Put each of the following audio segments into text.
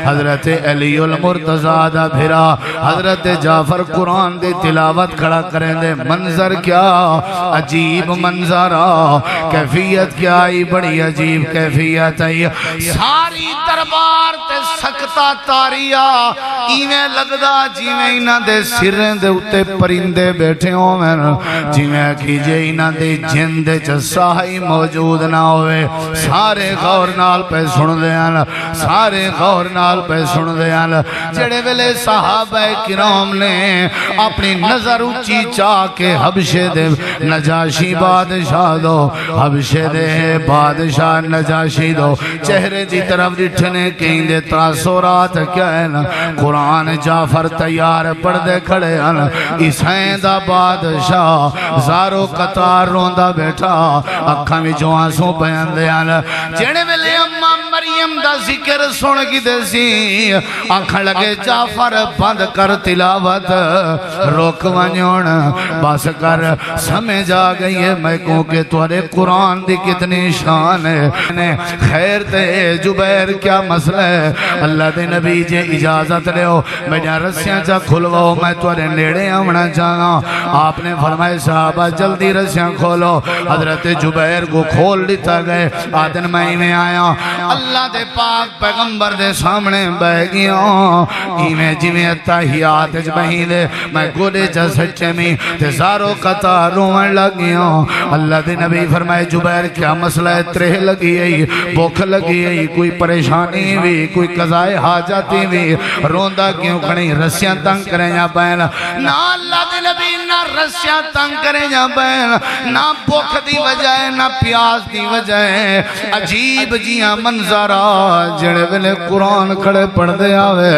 حضرت علی المرتضیٰ دا بھرا حضرت جعفر قرآن دی تلاوت کھڑا کریں دے منظر کیا عجیب منظر کیفیت کیا آئی بڑی عجیب کیفیت آئی ساری دربار تے سکتا تاریا ایویں لگدا جیویں انہاں دے سریں دے اتے پرندے بیٹھے ہوں میں جیویں کیجئے انہاں دے جن دے چساہی موجود نہ ہوئے سارے غور نال پہ سن دیان سارے غور نال پہ سن دیان جڑے ویلے صحابہ کرام نے اپنی نظر اونچی چاہ کے حبشے دے نجاشی بادشاہ دو حبشے دے بادشاہ نجاشی دو چہرے دی طرف ڈٹھنے کہیں دے تاثرات کیا ہے نا قرآن جعفر تیار پردے کھڑے ہیں عیسائیں دا بادشاہ زارو قطار روندہ بیٹھا اکھاں میں جو آنسوں بیان دیان جڑے ویلے اماں مریم دا ذکر سن کی دیسی آنکھاں لگے جعفر بند کر تلاوت روک ونیون بس کر سمجھ آ گئی ہے میں کہوں کہ تورے قرآن دی کتنی شان ہے خیر تے جبیر کیا مسئلہ ہے اللہ دے نبی جے اجازت لے ہو میں جہاں رسیاں چاہ کھلواؤ میں تورے نیڑے آمنا چاہنا آپ نے فرمائے صحابہ جلدی رسیاں کھولو حضرت جبیر کو کھول لیتا گئے آدن میں آیا اللہ دے پاک پیغمبر دے سامنے بہ گیا ایمیں جیویں اتحیات بہی دے میں گولے جا سچے میں تزاروں قطار روان لگ گیا اللہ دے نبی فرمائے جبیر کیا مسئلہ ہے ترہ لگی ہے بھوک لگی ہے کوئی پریشانی بھی کوئی قضائے حاجاتی بھی روندہ کیوں کھڑی رسیاں تنگ کریں یا بین نہ اللہ دے نبی نہ رسیاں تنگ کریں یا بین نہ بھوک دی وجہ ہے نہ پیاس دی وجہ ہے عجیب جیاں منظرہ جڑے ویلے قرآن کھڑے پڑھ دے آوے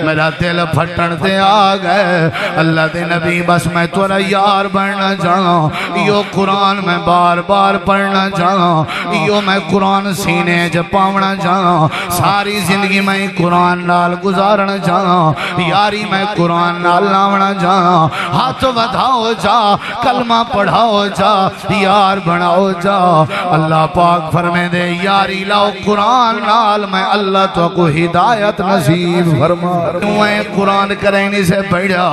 میرا دل پھٹن دے آگئے اللہ دے نبی بس میں تورا یار بڑھنا چاہاں یو قرآن میں بار بار پڑھنا چاہاں یو میں قرآن سینے جپاونا چاہاں ساری زندگی میں قرآن نال گزارنا چاہاں یاری میں قرآن نال لاونا چاہاں ہاتھ ودھاؤ جا کلمہ پڑھاؤ جا یار بناؤ جا اللہ پاک فرمے دے یاری لاؤ قرآن نال میں اللہ تو کو ہدایت نصیب فرما کیوں ہے قرآن کرنے سے پڑھا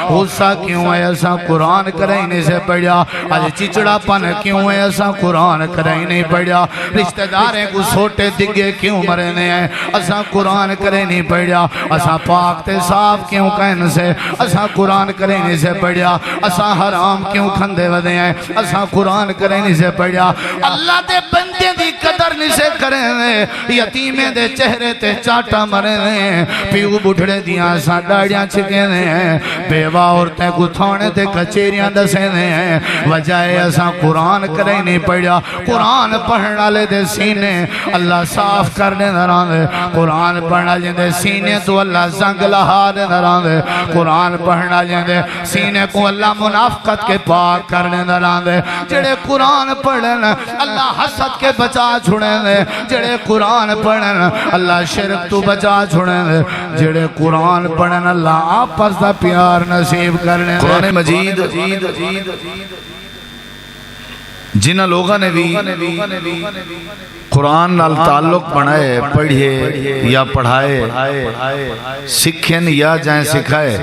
غصہ کیوں ہے ایسا قرآن کرنے سے پڑھا آج چچڑا پن کیوں ہے ایسا قرآن کرنے پڑھا رشتہ داریں کو سوٹے دگے کیوں مرنے ہیں ایسا قرآن کرنے پڑھا ایسا پاک تے صاف کیوں کہنے سے ایسا قرآن کرنے سے پڑھا ایسا حرام کیوں کھندے ودے ہیں ایسا قرآن کرنے سے پڑھا اللہ دے بندے دی قدر نسے کرنے یتیمیں دے چہرے تے چاٹا مرنے پیو بڑھڑے دیاں سا ڈاڑیاں چھکے ہیں بیوہ عورتیں کو تھوڑے تے کچیریاں دسے ہیں وجہ ایسا قرآن کرے نہیں پڑھا قرآن پڑھنا لے دے سینے اللہ صاف کرنے دران دے قرآن پڑھنا لے دے سینے تو اللہ زنگ لہا دے دران دے قرآن پڑھنا لے دے سینے کو اللہ منافقت کے پاک کرنے دران دے جڑے قرآن پڑھن اللہ حسد کے بچا چھوڑیں دے جڑے قرآن پڑھن اللہ شرک تو بچا چھوڑیں دے جڑے قرآن پڑھن اللہ آپس دا پیار نصیب کرنے دے قرآن مجید جنہ لوگاں نے بھی قرآن نال تعلق بنائے پڑھے یا پڑھائے سکھیں یا جائیں سکھائے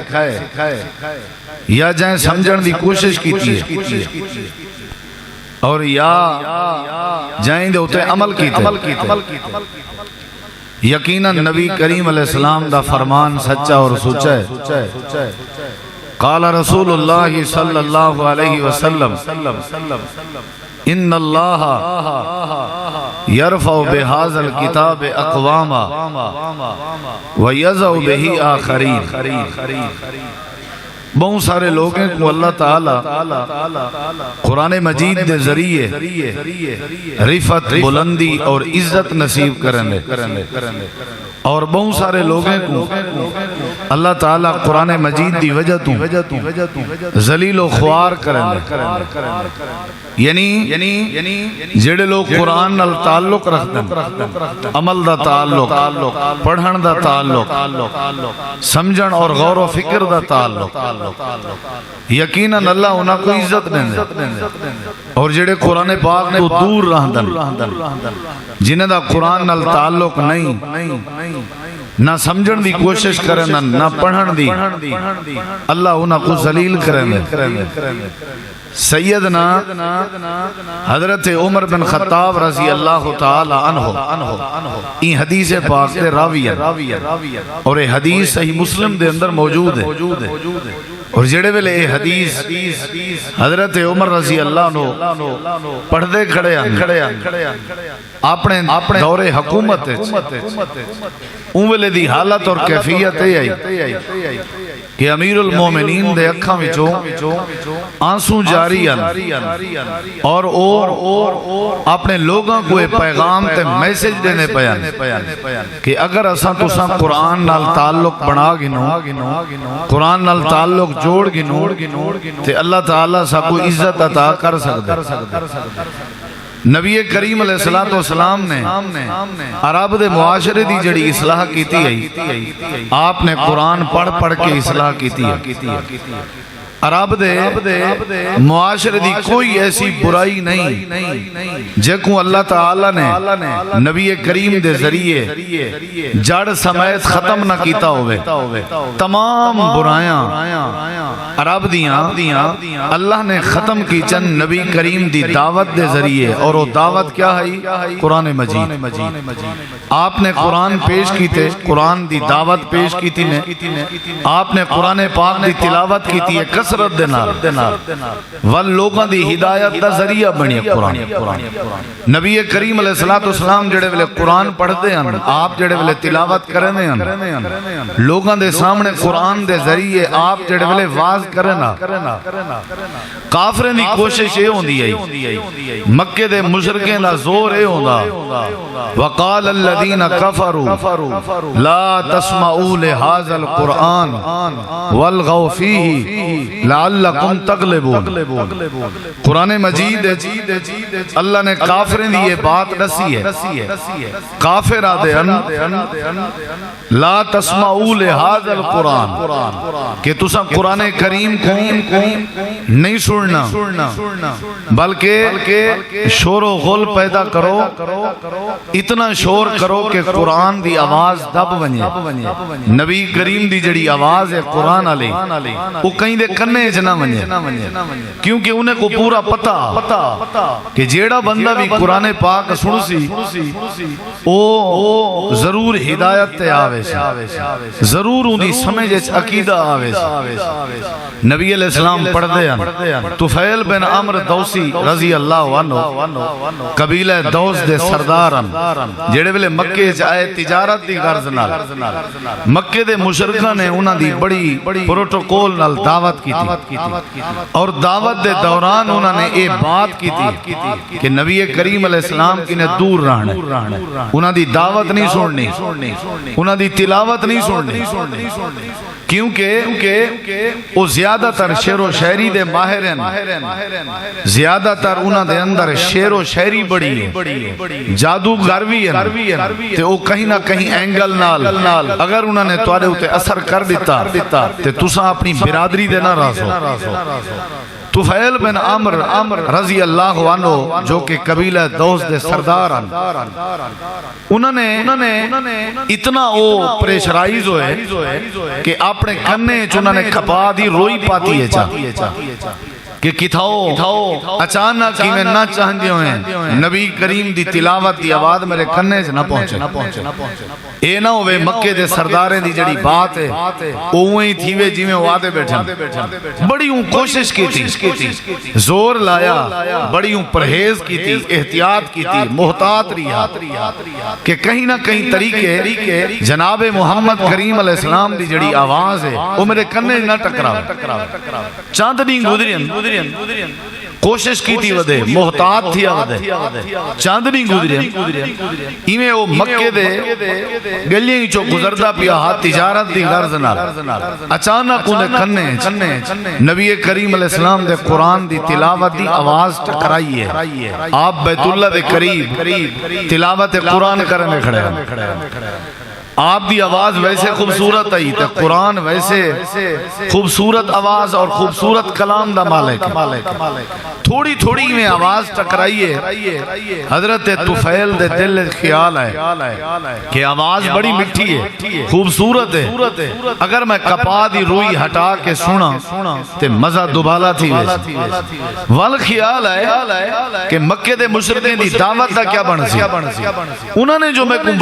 یا جائیں سمجھن دی کوشش کیتی ہے اور یا جائیں دے ہوتے عمل کیتے یقیناً نبی کریم علیہ السلام دا فرمان سچا اور سچا ہے قال رسول اللہ صلی اللہ علیہ وسلم ان اللہ یرفع بہذا الکتاب اقواما ویضع بہی آخرین بہت سارے لوگوں کو اللہ تعالی قرآن مجید دے ذریعے رفت بلندی اور عزت نصیب کرنے اور بہت سارے لوگوں کو اللہ تعالیٰ قرآن مجید دی وجہ تو ذلیل و خوار کرنے یعنی جڑے لوگ قرآن نال تعلق رکھتے عمل دا تعلق پڑھن دا تعلق سمجھن اور غور و فکر دا تعلق یقیناً اللہ انہاں کو عزت دیں اور جڑے قرآن پاک نے دور رہندن جنہیں دا قرآن نال تعلق نہیں نہ سمجھن دی کوشش کرن نہ پڑھن دی اللہ انہاں کو ذلیل کریں سیدنا حضرت عمر بن خطاب رضی اللہ تعالی عنہ این حدیث پاک دے راوی ہیں اور یہ حدیث صحیح مسلم دے اندر موجود ہے اور جڑے ویلے یہ حدیث حضرت عمر رضی اللہ عنہ پڑھ دے کھڑے ہیں اپنے دور حکومت ان ویلے دی حالت اور کیفیت ہے کہ امیر المومنین دے اکھاں وچوں آنسو جاری ہیں اور اپنے لوگاں کو پیغام تے میسج دینے پیان کہ اگر اساں تساں قرآن نال تعلق بنا گنو قرآن نال تعلق جوڑ گنو تے اللہ تعالیٰ سا کو عزت عطا کر سکتا نبی کریم علیہ السلام نے عرب دے معاشرے دی جڑی اصلاح کیتی ہے آپ نے قرآن پڑھ پڑھ کے اصلاح کیتی ہے عرب دے معاشرے دی کوئی ایسی برائی نہیں جیکوں اللہ تعالیٰ نے نبی کریم دے ذریعے جڑ سمیت ختم نہ کیتا ہوئے تمام برائیاں عرب دیاں اللہ نے ختم کی چند نبی کریم دی دعوت دے ذریعے اور وہ دعوت کیا ہے قرآن مجید آپ نے قرآن پیش کیتے قرآن دی دعوت پیش کیتی نے آپ نے قرآن پاک دی تلاوت کیتی ہے کسرت دینا واللوگاں دی ہدایت دا ذریعہ بنی قرآن نبی کریم علیہ السلام جڑے ویلے قرآن پڑھ دے ہیں آپ جڑے ویلے تلاوت کرنے ہیں لوگاں دے سامنے قرآن دے ذریعے آپ جڑے ویلے واز کرنا کافریں دی کوشش یہ ہوندی ہے مکہ دے مشرکیں دا زور یہ ہوندا وقال الذین کفروا لا تسمعوا لهذا القرآن والغوا فیہ لعلکم تغلبون قرآن مجید اللہ نے کافریں دی یہ بات نسی ہے کافر آدھے لا تسمعوا لهذا القرآن کہ تسا قرآن کریم کو نہیں سننا بلکہ شور و غل پیدا کرو اتنا شور کرو کہ قرآن دی آواز دب بنی نبی کریم دی جڑی آواز ہے قرآن علی وہ کہیں دے کنے جنا بنی کیونکہ انہیں کو پورا پتا کہ جیڑا بندہ بھی قرآن پاک سن سی او ضرور ہدایت تے آوے ضرور انہی سمجھ عقیدہ آوے نبی علیہ السلام پڑھ دے ہیں طفیل بن عمر دوسی رضی اللہ عنہ قبیلہ دوس دے سردارن جڑے ویلے مکے جائے تجارت دی غرض نال مکے دے مشرکہ نے انہاں دی بڑی پروٹوکول نال دعوت کی تھی اور دعوت دے دوران انہاں نے اے بات کی تھی کہ نبی کریم علیہ السلام کی نے دور رہنے انہاں دی دعوت نہیں سننی انہاں دی تلاوت نہیں سننی کیونکہ وہ زیادہ تر شعر و شاعری دے ماہر ہیں زیادہ تر انہاں دے اندر شعر و شاعری بڑی ہے جادو گروی ہے تے وہ کہیں نہ کہیں اینگل نال اگر انہوں نے توارے ہوتے اثر کر دیتا تے تساں اپنی برادری دے نہ رازو طفیل بن عمر رضی اللہ عنہ جو کہ قبیلہ دوس دے سردار انہوں نے اتنا وہ پریشرائز ہوئے کہ اپنے کنے چنہوں نے کھپا دی روئی پاتی ہے کہ کتھاؤ اچانک کی میں نہ چاہندے ہوئے نبی کریم دی تلاوت دی آواز میرے کنے سے نہ پہنچے اے نہ ہوئے مکے دے سرداریں دی جڑی بات ہے اوہیں تھی وے جی میں وعدے بیٹھیں بڑی ہوں کوشش کی تھی زور لایا بڑی ہوں پرہیز کی تھی احتیاط کی تھی محتاط رہا کہ کہیں نہ کہیں طریقے جناب محمد کریم علیہ السلام دی جڑی آواز ہے وہ میرے کنے نہ ٹکراو چاندنی گزرین کوشش کی تھی ودے محتاط تھی ودے چاندنی گزرین ایمیں وہ مکے دے گلیاں چو گزردہ پیا ہاتھ تجارت دی غرض نال اچانک انہیں کنے نبی کریم علیہ السلام دے قرآن دی تلاوت دی آواز ٹکرائی ہے آپ بیت اللہ دے قریب تلاوت قرآن کرنے کھڑے ہیں آپ دی آواز ویسے خوبصورت آئی تے قرآن ویسے خوبصورت آواز اور خوبصورت کلام دا مالک ہے. تھوڑی تھوڑی میں آواز ٹکرائیے. حضرت طفیل دے دل خیال ہے کہ آواز بڑی مٹھی ہے, خوبصورت ہے, اگر میں کپا دی روئی ہٹا کے سنا تے مزہ دوبالا تھی ویسے. وال خیال ہے کہ مکے دے مشرکین دی دعوت دا کیا بن سی. انہوں نے جو میں کو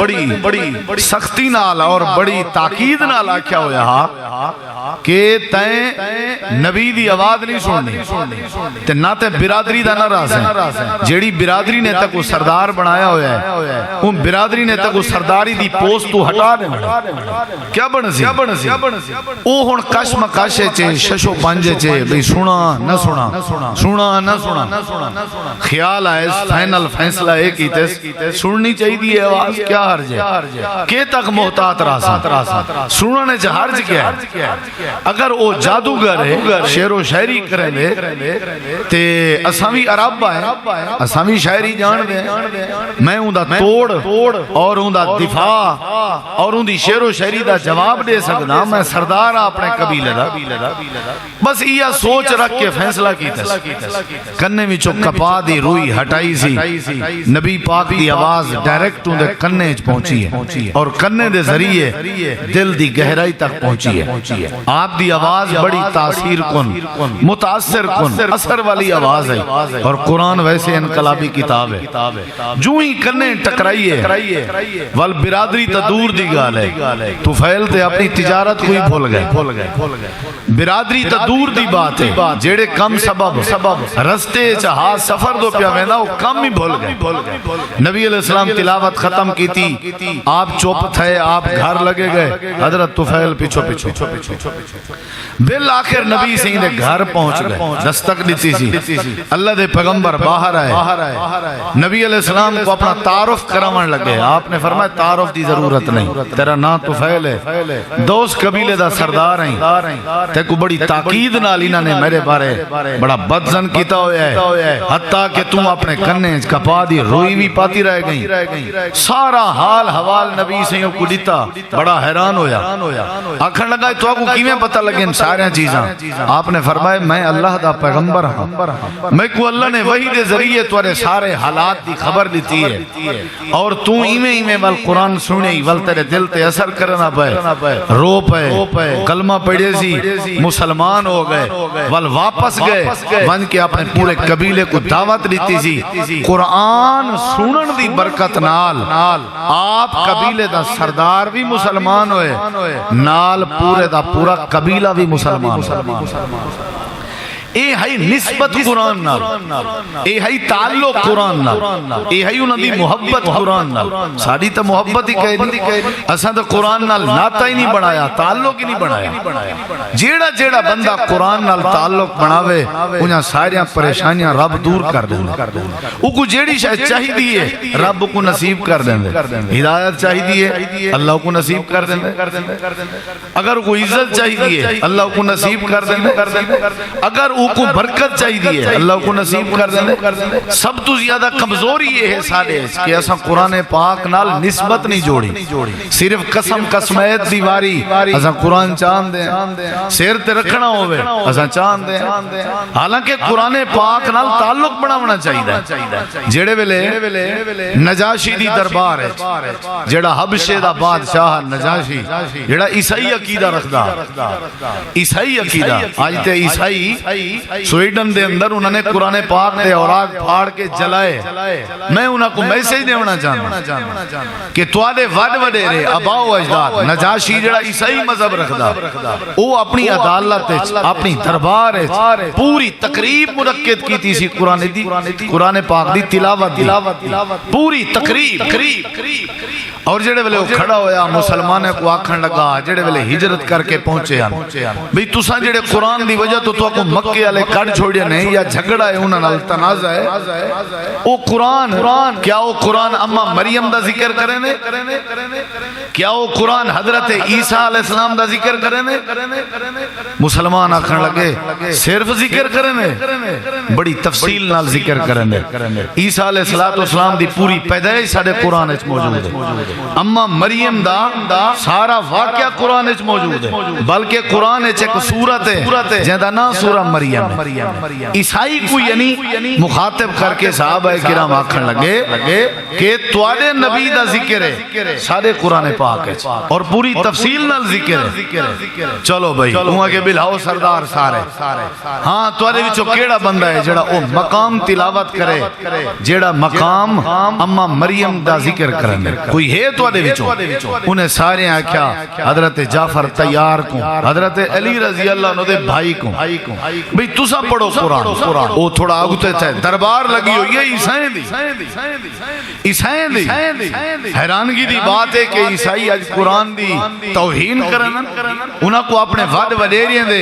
بڑی سختی نال اور بڑی تاکید نال آکھیا ہویا کہ تیں نبی دی آواز نہیں سننی تے نہ تے برادری دا نہ راز ہے. جیڑی برادری نے تک وہ سردار بنایا ہویا ہے ان برادری نے تک وہ سرداری دی پوسٹ تو ہٹا دے. کیا بن سی او ہن کش مکاشے چے ششو پانجے چے بھئی سنا نہ سنا سنا نہ سنا. خیال آئے فائنل فیصلہ ایک ہی تیس سننی چاہی دی آواز کیا حرج ہے کہ تک محتاط راسا سننے چاہ حرج کیا ہے. اگر او جادوگر ہے شعر و شاعری کریں دے تے اسامی عرب آئے اسامی شاعری جان دے میں ہوں دا توڑ اور ہوں دا دفاع اور ہوں دی شعر و شاعری دا جواب دے سکنا. میں سردار اپنے قبیلے دا بس یہ سوچ رکھ کے فیصلہ کیتا کنے میں چو کپا دی روئی ہٹائی سی. نبی پاک دی آواز ڈائریکٹ ہوں دے کنے پہنچی ہے اور کنے دے ذریعے دل دی گہرائی تک پہنچی ہے. آپ دی آواز بڑی تاثیر کن متاثر کن اثر والی آواز ہے اور قرآن ویسے انقلابی کتاب ہے. جو ہی کنے ٹکرائیے وال برادری تا دور دی گال ہے. طفیل تے اپنی تجارت کوئی بھول گئے. برادری تا دور دی بات ہے. جیڑے کم سبب رستے چاہا سفر دو پیا وینا وہ کم ہی بھول گئے. نبی علیہ السلام تلاوت ختم کی تھی, آپ چوپ تھے, آپ گھر لگے گئے. حضرت طفیل پیچھو بالآخر نبی سنگھ دے گھر پہنچ گئے. دستک دیتی سی. اللہ دے پیغمبر باہر آئے. نبی علیہ السلام کو اپنا تعارف کراون لگے. آپ نے فرمایا تعارف دی ضرورت نہیں, تیرا نام طفیل ہے, دوست قبیلے دا سردار ہیں. تے کو بڑی تاکید نال انہاں نے میرے بارے بڑا بدزن کیتا ہویا ہے, حتیٰ کہ تم اپنے کنے کپا دی روئی بھی پاتی رہ گئی. سارا حال حوال نبی سنگھ کو دیتا. بڑا حیران ہویا. آکھن لگا تو آپ کو کیویں پتہ لگے ان سارے چیزاں. آپ نے فرمایا میں اللہ دا پیغمبر ہوں, میں کو اللہ نے وحی دے ذریعے تورے سارے حالات دی خبر دیتی ہے اور تو ایمیں وال قرآن سنے وال تیرے دل تے اثر کرنا پائے, رو پائے, کلمہ پڑھے سی, مسلمان ہو گئے, وال واپس گئے ون کے اپنے پورے قبیلے کو دعوت دیتی سی. قرآن سنن دی برکت نال آپ قبیلے دا سردار بھی مسلمان ہوئے, نال پورے دا پورا قبیلہ بھی مسلمان. اے ہے نسبت قرآن نال, اے ہے تعلق قرآن نال, اے ہے انہاں دی محبت قرآن نال. ساری تا محبت ہی کہہ دی, اساں تے قرآن نال ناتا ہی نہیں بنایا, تعلق ہی نہیں بنایا. جیڑا بندہ قرآن نال تعلق بناوے انہاں ساریاں پریشانیاں رب دور کر دیں. او کو جیڑی شاید چاہی دیئے رب کو نصیب کر دیں. ہدایت چاہی دیئے اللہ کو نصیب کر دیں. اگر کوئی عزت چاہی دیئے اللہ کو نصیب کر دیں. اگر کو برکت چاہی دی ہے اللہ کو نصیب کر دیں. سب تو زیادہ کمزوری یہ ہے سارے کہ ایسا قرآن پاک نال نسبت نہیں جوڑی, صرف قسم قسمیت دیواری ایسا قرآن چاند دیں, سیر تے رکھنا ہوئے ایسا چاند دیں. حالانکہ قرآن پاک نال تعلق بناونا چاہی دا. جیڑے ویلے نجاشی دی دربار ہے, جیڑا حبشے دا بادشاہ نجاشی, جیڑا عیسائی عقیدہ رکھدا, عیسائی عقیدہ. آج تے عیسائی سویڈن دے اندر انہوں نے قرآن پاک دے اوراق پھاڑ کے جلائے. میں انہوں کو میسیج دیونا چاہتا کہ توادے وڈے رے اباء و اجداد نجاشی جڑا عیسائی مذہب رکھدا وہ اپنی عدالت اپنی دربار پوری تقریب منعقد کی تھی سی قرآن پاک دی تلاوت پوری تقریب. اور جڑے ویلے وہ کھڑا ہویا مسلمانے کو آکھن لگا, جڑے ویلے ہجرت کر کے پہنچے ہیں بھئی تساں جڑے قرآن دی وجہ تو کو مکے مکے والے کڈ چھوڑے نہیں یا جھگڑا ہے انہاں نال تنازع ہے او قرآن کیا وہ قرآن اما مریم دا ذکر کرے نے کیا وہ قرآن حضرت عیسیٰ علیہ السلام دا ذکر کرے نے مسلمان آکھن لگے صرف ذکر کرے نے بڑی تفصیل نال ذکر کرے نے عیسیٰ علیہ السلام دی پوری پیدائش ساڈے قرآن وچ موجود ہے اما مریم دا سارا واقعہ قرآن وچ موجود ہے بلکہ قرآن وچ ایک سورت ہے جہدا نام سورہ مریم ہے عیسائی کو یعنی مخاطب کر کے صحابہ کرام آکھن لگے کہ تواڈے نبی دا ذکر ہے سارے قرآن پاک ہے اور پوری تفصیل نال ذکر ہے چلو بھائی اوہاں کے بلاؤ سردار سارے ہاں تواڈے وچوں کیڑا بندہ ہے جڑا او مقام تلاوت کرے جڑا مقام اما مریم دا ذکر کرنے کوئی ہے تواڈے وچوں انہیں سارے آکھیا حضرت جعفر تیار کو حضرت علی رضی اللہ عنہ دے بھائی کو بھئی تساں پڑھو قرآن او تھوڑا آگتے تھے دربار لگی ہو یہ عیسائیں دی حیرانگی دی بات ہے کہ عیسائی آج قرآن دی توہین کرنا انہاں کو اپنے ود وڈیریاں دے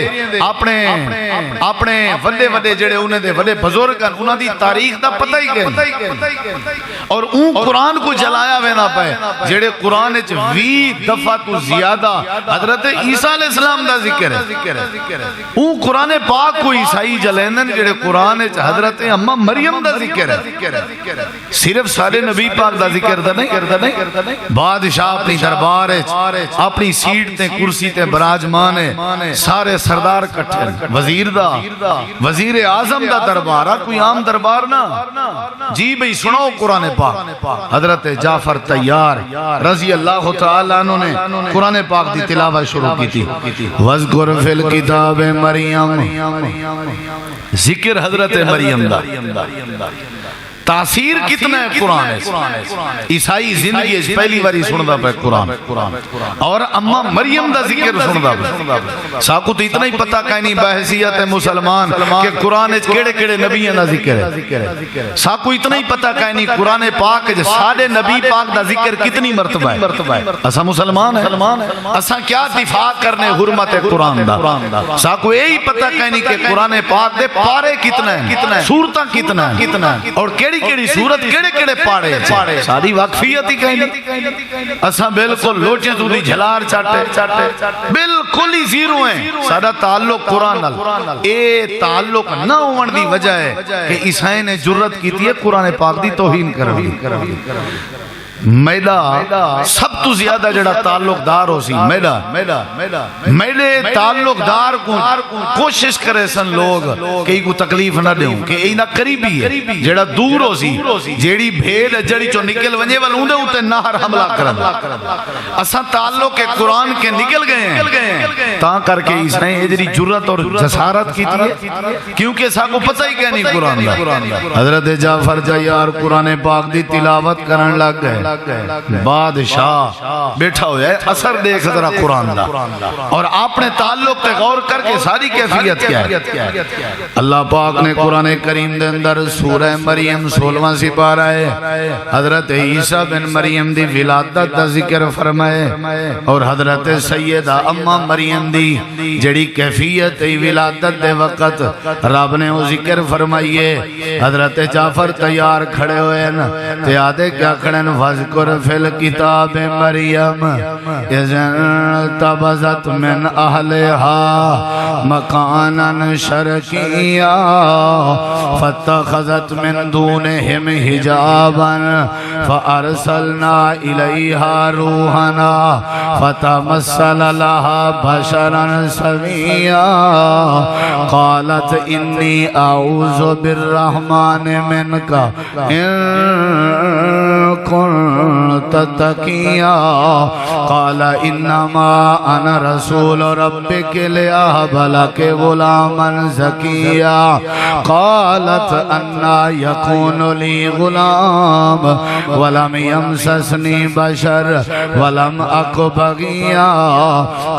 اپنے وڈے وڈے جڑے انہیں دے وڈے بزرگاں انہاں دی تاریخ دا پتہ ہی کہ اور اون قرآن کو جلایا وینا پے جڑے قرآن وچ 20 دفعہ تو زیادہ حضرت عیسیٰ علیہ السلام دا ذکر ہے اون قرآن پاک کو عیسائی جلیندن جڑے قرآن وچ حضرت اما مریم دا ذکر ہے صرف سارے نبی پاک دا ذکر دا نہیں بادشاہ اپنی دربار اپنی سیٹ تے کرسی تے براجمان ہے سارے سردار کٹھے وزیر اعظم دا دربار کوئی عام دربار نا جی بھئی سنو قرآن پاک حضرت جعفر تیار رضی اللہ تعالیٰ عنہ نے قرآن پاک دی تلاوت شروع کی تھی وَذْكُرْ فِي الْكِتَابِ مریم ذکر حضرت مریم دا تاثیر کتنا ہے قرآن ہے عیسائی زندگی اس پہلی باری سندا پہ قرآن اور اما مریم دا ذکر سندا پہ ساکو تو اتنا ہی پتہ کہیں نہیں بحثیت مسلمان کہ قرآن اچ کیڑے کیڑے نبیوں دا ذکر ہے ساکو اتنا ہی پتہ کہیں نہیں قرآن پاک جو سارے نبی پاک دا ذکر کتنی مرتبہ ہے اسا مسلمان ہے اسا کیا دفاع کرنے حرمت قرآن دا ساکو یہی پتہ کہیں نہیں کہ قرآن پاک دے پارے کتنا ہے سورتاں کتنا ہے اور کیڑی صورت کیڑے پاڑے ساری واقفیت ہی کہیں نہیں اساں بالکل لوٹیں تو دی جھلار چاٹے بالکل ہی زیرو ہیں سارا تعلق قرآن نال اے تعلق نہ ہون دی وجہ ہے کہ عیسائی نے جرت کی تھی قرآن پاک دی توہین کرنی میڈا سب تو زیادہ جڑا تعلق دار ہو سی میڈے تعلق دار کو کوشش کرے سن لوگ کہ کو تکلیف نہ دیوں کہ اینا قریبی ہے جڑا دور ہو سی جیڑی بھیڑ جڑی چو نکل ونجے والا اندے ہوتے نہر حملہ کرن اساں تعلق کے قرآن کے نکل گئے ہیں تاں کر کے اس نے جڑی جرت اور جسارت کی تھی کیونکہ سا کو پتہ ہی کہ نہیں قرآن دا حضرت جعفر جیار قرآن پاک دی تلاوت کرن لگ گئے بادشاہ بیٹھا ہو جائے اثر دیکھ ذرا قرآن دا اور آپ نے تعلق تے غور کر کے ساری کیفیت کیا ہے اللہ پاک نے قرآن کریم دے اندر سورہ مریم 16واں سپارہ ہے حضرت عیسیٰ بن مریم دی ولادت دا ذکر فرمائے اور حضرت سیدہ اما مریم دی جڑی کیفیت ولادت دے وقت رب نے وہ ذکر فرمائیے حضرت جعفر تیار کھڑے ہوئے تے آدھے کیا کھڑے وَذْكُرْ فِي الْكِتَابِ مَرْيَمَ إِذْ انْتَبَذَتْ مِنْ أَهْلِهَا مَكَانًا شَرْقِيًّا فَاتَّخَذَتْ مِنْ دُونِهِمْ حِجَابًا فَأَرْسَلْنَا إِلَيْهَا رُوحَنَا فَتَمَثَّلَ لَهَا بَشَرًا سَوِيًّا قَالَتْ إِنِّي أَعُوذُ بِالرَّحْمَنِ مِنْكَ إِن كنت تقيا قال انما انا رسول ربك لأهب لك غلاما زكيا قالت انا يكون لي غلام ولم يمسسني بشر ولم اك بغيا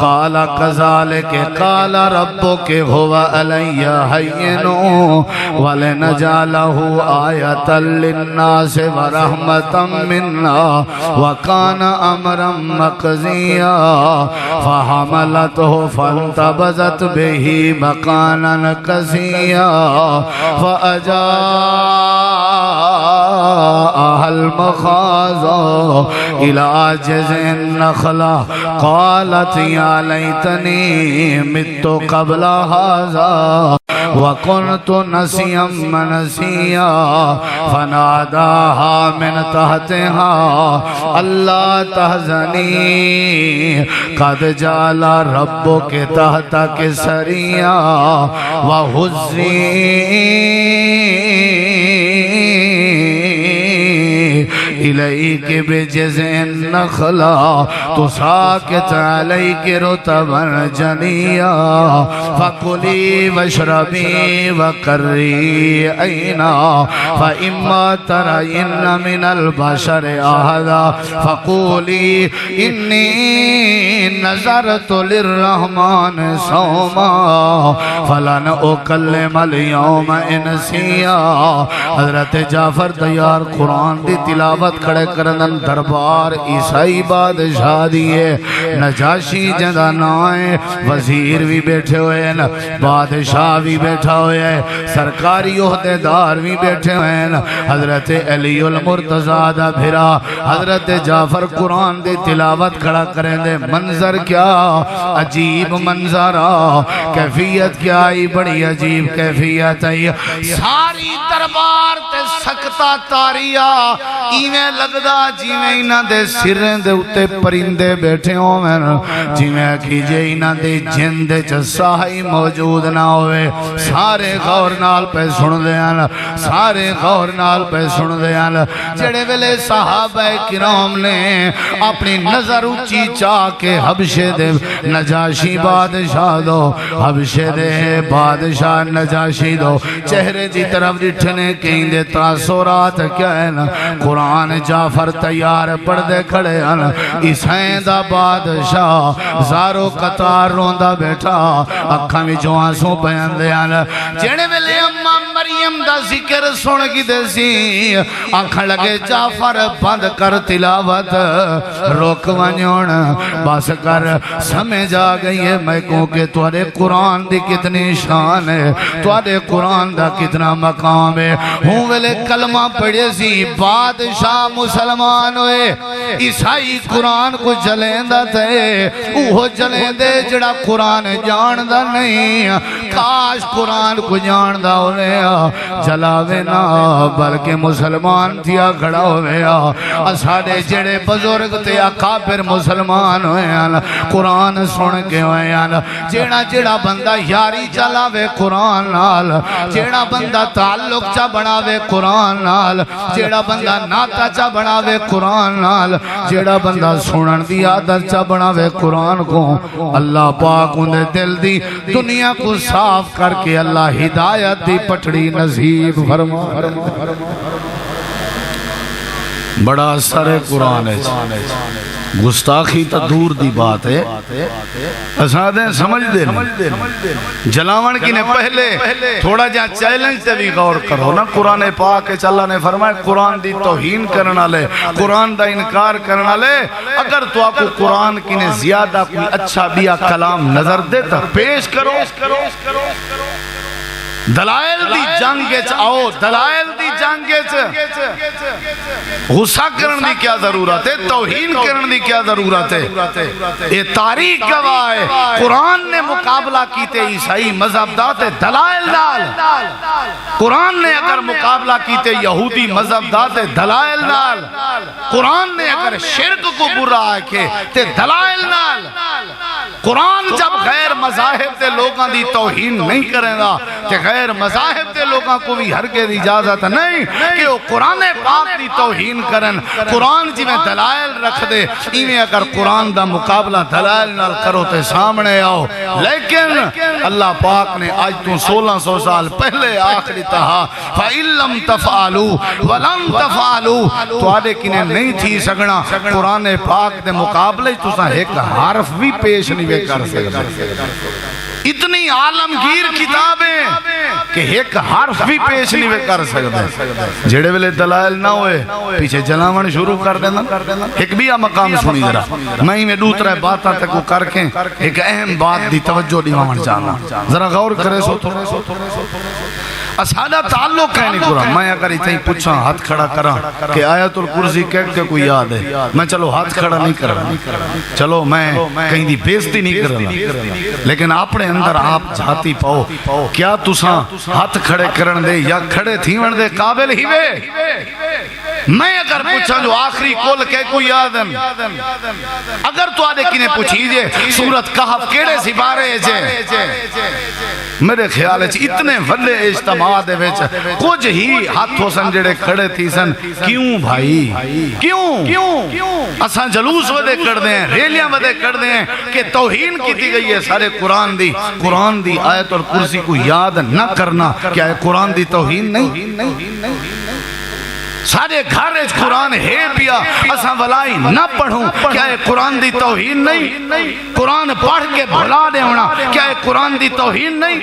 قال كذلك قال ربك هو علي هين ولنجعله آية للناس ورحمة من وكان أمرا مقضيا فحملته فانتبذت به مكانا قصيا فأجاءها المخاض إلى جذع النخلة قالت يا ليتني مت قبل هذا وكنت نسيا منسيا فناداها من تحتها ألا تحزني قد جعل ربك تحتك سريا وهزي إليك بجذع النخلة تساقط عليك رطبا جنيا فكلي واشربي وقري عينا فإما ترين من البشر أحدا فقولي إني نذرت للرحمن صوما فلن أكلم اليوم إنسيا حضرت جعفر تیار قرآن دی تلاوت کھڑے کرنن دربار عیسائی بادشاہ دیئے نجاشی جندہ نائیں وزیر بھی بیٹھے ہوئے ہیں بادشاہ بھی بیٹھا ہوئے ہیں سرکاری عہدیدار بھی بیٹھے ہوئے ہیں حضرت علی المرتضیٰ دا بھرا حضرت جعفر قرآن دی تلاوت کھڑا کریں دے منظر کیا عجیب منظرہ کیفیت کیا آئی بڑی عجیب کیفیت آئی ساری دربار تے سکتا تاریا ایویں لگدا جیویں انہاں دے سریں دے اتے پرندے بیٹھے ہوئے جیویں کیجے انہاں دے جند چ ساہی موجود نہ ہوئے سارے غور نال پہ سن دیاں سارے غور نال پہ سن دیاں جڑے ویلے صحابہ کرام نے اپنی نظر اونچی چاہ کے حبشے دے نجاشی بادشاہ دو حبشے دے بادشاہ نجاشی دو چہرے دی طرف ڈٹھنے کہیں دے تاثرات کیا ہے نا قرآن جعفر تیار پڑھدے کھڑے ہیں عیسائیں دا بادشاہ زارو قطار روندہ بیٹھا اکھاں میں جو آنسوں بیان دے ہیں جڑے ویلے اماں مریم دا ذکر سن کی دے سی آنکھاں لگے جعفر بند کر تلاوت روک ونیون بس کر سمجھ آ گئی ہے میں کہوں کہ تورے قرآن دی کتنی شان ہے تورے قرآن دا کتنا مقام ہے ہوں ویلے کلمہ پڑھے سی بادشاہ مسلمان ہوئے عیسائی قرآن کو جلیں دا تھے وہ جلیں دے جڑا قرآن جان دا نہیں کاش قرآن کو جان دا ہوئے جلاوے نا بلکہ مسلمان تھیا کھڑا ہوئے اساڑے جڑے بزرگ تے اکابر مسلمان ہوئے قرآن سن کے ہوئے جیڑا جیڑا بندہ یاری چلاوے قرآن نال جیڑا بندہ تعلق چا بناوے قرآن نال جیڑا بندہ ناتا چا بناوے قرآن نال جیڑا بندہ سنن دی عادت چا بناوے قرآن کو اللہ پاک انہیں دل دی دنیا کو صاف کر کے اللہ ہدایت دی پٹڑی نصیب فرما بڑا اثر ہے قرآن ہے گستاخی تا دور دی بات ہے اسادیں سمجھ دے جلاون کی نے پہلے تھوڑا جہاں چیلنج تے بھی غور کرو نا قرآن پاک اللہ نے فرمائے قرآن دی توہین کرنا لے قرآن دا انکار کرنا لے اگر تو آپ کو قرآن کی نے زیادہ کوئی اچھا بیا کلام نظر دیتا پیش کرو دلائل دی جنگیچ آؤ دلائل دی جنگیچ غصہ کرن دی کیا ضرورت ہے توہین کرن دی کیا ضرورت ہے یہ تاریخ گواہ ہے قرآن نے مقابلہ کیتے عیسائی مذہب داتے دلائل نال قرآن نے اگر مقابلہ کیتے یہودی مذہب داتے دلائل نال قرآن نے اگر شرک کو برا آکے تے دلائل نال قرآن جب غیر مذاہب دے لوگاں دی توہین نہیں کریں گا کہ غیر مذاہب دے لوگاں کو بھی ہر کے اجازت نہیں کہ وہ قرآن پاک دی توہین کرن قرآن جی میں دلائل رکھ دے ایمیں اگر قرآن دا مقابلہ دلائل نال کرو تے سامنے آؤ لیکن اللہ پاک نے آج تو 1600 سال پہلے آخری تہا فَإِن لَمْ تَفْعَلُوا وَلَمْ تَفْعَلُوا تو آدھے کنے نہیں تھی سگنا قرآن پاک دے مقابلے تو سا ایک حرف بھی پیش نہیں کر سکتے اتنی عالمگیر کتابیں کہ ایک حرف بھی پیش نہیں کر سکتے. جڑے ویلے دلائل نہ ہوئے پیچھے جلاون شروع کر دینا. ایک بھی مقام سنی ذرا میں میں دوسرے باتاں تک کو کر کے ایک اہم بات دی توجہ دیواں چاہنا. ذرا غور کرے سو اسادہ تعلق ہے نہیں قرآن. میں اگر اتنی پوچھا ہاتھ کھڑا کراں کہ آیت الکرسی کہہ کے کوئی یاد ہے, میں چلو ہاتھ کھڑا نہیں کر رہا, چلو میں کہیں دی بیزتی نہیں کر رہا, لیکن اپنے اندر آپ جاتی پاؤ کیا تساں ہاتھ کھڑے کرن دے یا کھڑے تھیون دے قابل ہی وے. میں اگر پوچھا جو آخری کول کہہ کوئی یاد ہے, اگر تو آدھے کنے پوچھی جے سورت کہف کیڑے سی بارے جے, میرے خیال ہے اتنے وڈے اجتماع دے وچ کچھ ہی ہاتھوں سن جڑے کھڑے تھی سن. کیوں بھائی کیوں اساں جلوس ودے کر دیں, ریلیاں ودے کر دیں کہ توہین کیتی گئی ہے سارے قرآن دی آیت اور کرسی کو یاد نہ کرنا کیا ہے قرآن دی توہین نہیں؟ سارے گھر قرآن ہے پیا اساں ولائی نہ پڑھوں کیا ہے قرآن دی توہین نہیں؟ قرآن پڑھ کے بھلا دے ہونا کیا ہے قرآن دی توہین نہیں؟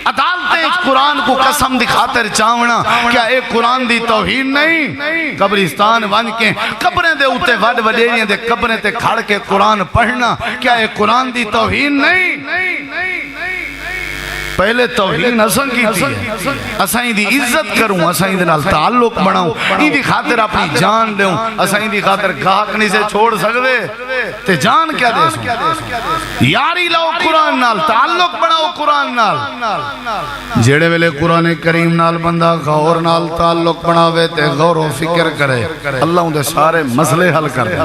عدالتیں قرآن کو قسم دی خاطر چاہونا کیا ہے قرآن دی توہین نہیں؟ قبرستان ون کے قبریں دے اوتے وڈ وڈیریاں دے قبریں تے کھڑ کے قرآن پڑھنا کیا ہے قرآن دی توہین نہیں؟ پہلے توہین اساں کی تھی, اساں دی عزت کروں, اساں دی نال تعلق بناؤں, ان دی خاطر اپنی جان دوں, اساں دی خاطر گاہک نہیں سے چھوڑ سکتے تے جان کیا دے سو یاری لاؤ قرآن نال, تعلق بناؤ قرآن نال. جیڑے ویلے قرآن کریم نال بندہ غور نال تعلق بناوے تے غور و فکر کرے اللہ ان دے سارے مسئلے حل کر دے,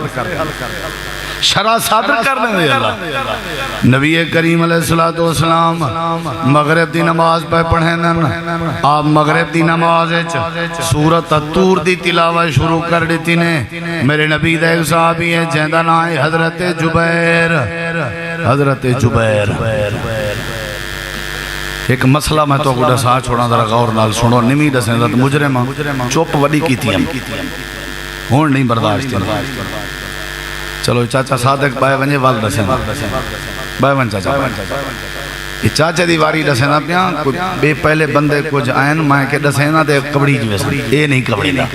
شرع صادر کر دیں دے اللہ. نبی کریم علیہ السلام مغرب دی نماز پہ پڑھیں آپ مغرب دی نماز سورت الطور دی تلاوہ شروع کر دیتی نے. میرے نبی دے ایک صحابی ہے جہندہ نا ہے حضرت جبیر. ایک مسئلہ میں تو کو ڈسا چھوڑا ذرا غور نال سنو, نمی دسیں ذات مجرمہ چوپ وڈی کی تھی ہون نہیں برداشت. چلو چاچا صادق بائے ونجے وال دسیں بائے ون چاچا یہ چاچا دی واری دسیں نا پیاں بے پہلے بندے کچھ آئین مائیں کے دسیں نا دے کبڑی جو ایسا اے نہیں کبڑی دا.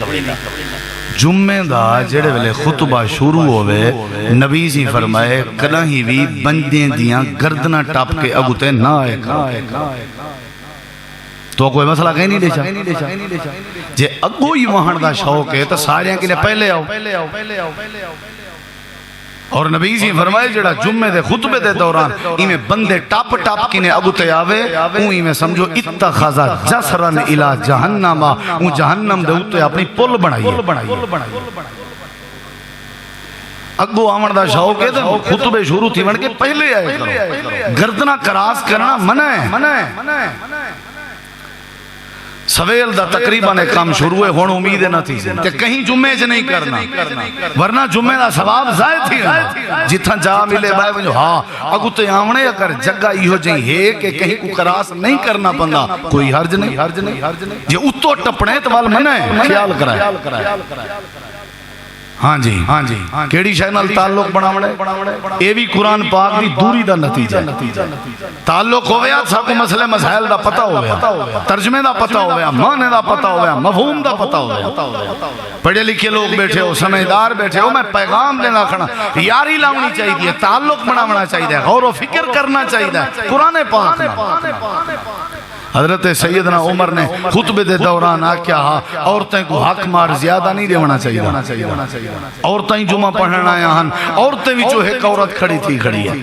جمعہ دا جڑے ویلے خطبہ شروع ہوئے نبی سی فرمائے کداں ہی بھی بندیں دیاں گردنہ ٹاپ کے اگتے نہ آئے تو کوئی مسئلہ کہیں نہیں دیشا جے اگو ہی وہاں دا شوق ہے تو سارے کنے پہلے آؤ. اور نبی سی فرمائے جڑا جمعے دے خطبے دے دوران ایمیں بندے ٹاپ کینے اگتے آوے اون ایمیں سمجھو اتخذا جسرن الى جہنم, اون جہنم دے اتے اپنی پل بنائی. اگو آمن دا شوق ہے تو خطبے شروع تھی بن کے پہلے آئے کرو, گردنہ کراس کرنا منع ہے. سویل دا تقریباً ایک کام شروع ہے ہون امید نہ تھی کہ کہیں جمعے سے نہیں کرنا ورنہ جمعے دا ثواب ضائع تھی جتھا جا ملے بائے ونجو ہاں اگو تے آمنے اگر جگہ ایہو جائیں ہے کہ کہیں کو کراس نہیں کرنا پندہ کوئی حرج نہیں. یہ اتو ٹپنے تو وال منع ہے, خیال کرائے. ہاں جی کیڑی شاہنال تعلق بناوڑے اے بھی قرآن پاک دی دوری دا نتیجہ تعلق ہویا سب کو مسئلے مسائل دا پتہ ہویا, ترجمے دا پتہ ہویا, معنی دا پتہ ہویا, مفہوم دا پتہ ہویا. پڑھے لکھے لوگ بیٹھے ہو, سمجھدار بیٹھے ہو, میں پیغام دینا کھنا یاری لاؤنی چاہیے, تعلق بناونا چاہیے, غور و فکر کرنا چاہیے قرآن پاک نا. حضرت سیدنا عمر نے خطبے دے دوران آکیا عورتیں کو حق مار زیادہ نہیں دیونا چاہیے. عورتیں جمعہ پڑھنا آیا ہن, عورتیں بھی جو ایک عورت کھڑی تھی کھڑی ہے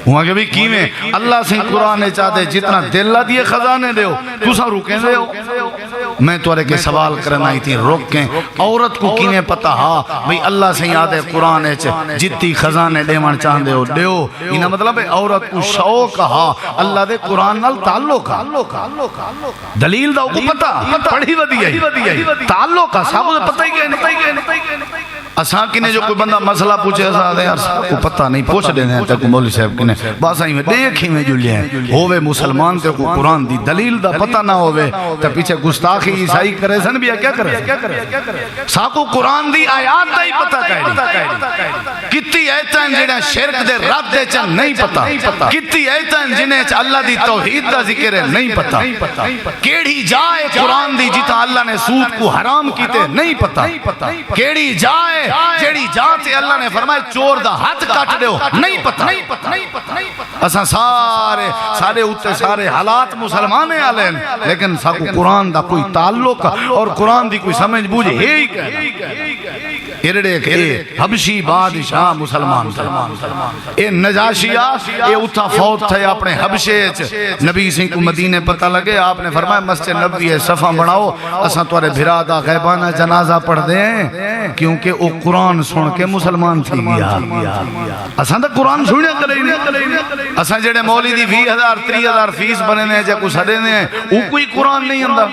وہاں کے بھی کیویں اللہ سے قرآن چاہتے جتنا دل دیے خزانے دیو تو سا روکیں دیو. میں توارے کے سوال کرنا ہی تھی روکیں عورت کو کیویں پتا ہاں بھئی اللہ سے یادے قرآن جتی خزانے دیوان چاہن دیو انہا مطلب ہے عورت کو شوق ہاں اللہ دے قرآن نال تعلق دلیل دا کو پتا پڑھی ودی ہے تعلق کا سب پتہ ہی گئے اساں کنے جو کوئی بندہ مسئلہ پوچھے اساں دے یار کو پتہ نہیں پوچھ دے ہیں تے کو مولوی صاحب کنے بس آئی میں دیکھی میں جلے ہیں ہووے مسلمان تے کو قرآن دی دلیل دا پتہ نہ ہووے تے پیچھے گستاخی عیسائی کرے سن بھی کیا کرے ساکو قرآن دی آیات دا ہی پتہ کہے کتی ایتاں جنہیں شرک دے رد دے چن نہیں پتہ کتی ایتاں جنہیں اللہ دی توحید دا ذکر ہے نہیں پتہ کیڑی جائے قرآن دی جتا اللہ نے سود کو حرام کیتے نہیں پتہ کیڑی جائے جیڑی جاتے اللہ نے فرمائے چور دا ہاتھ کاٹ دیو نہیں پتہ اساں سارے اوتے سارے حالات مسلمانے آلیں لیکن ساکو قرآن دا کوئی تعلق اور قرآن دی کوئی سمجھ بوجھے ہی ارڑے کہ حبشی بادشاہ مسلمان اے نجاشیہ اے اتھا فوت تھے اپنے حبشے نبی سنگھ کو مدینے پتہ لگے آپ نے فرمایا مسجد نبوی ہے صفحہ بڑھاؤ اساں توارے بھرا دا غیبانہ جنازہ پڑھ دیں کیونکہ او قرآن سن کے مسلمان تھی گیا اساں دا قرآن سننے کرے نہیں اساں جڑے مولی دی 20,000 30,000 فیس بنے نے جے کو سڑے نے او کوئی قرآن نہیں اندہ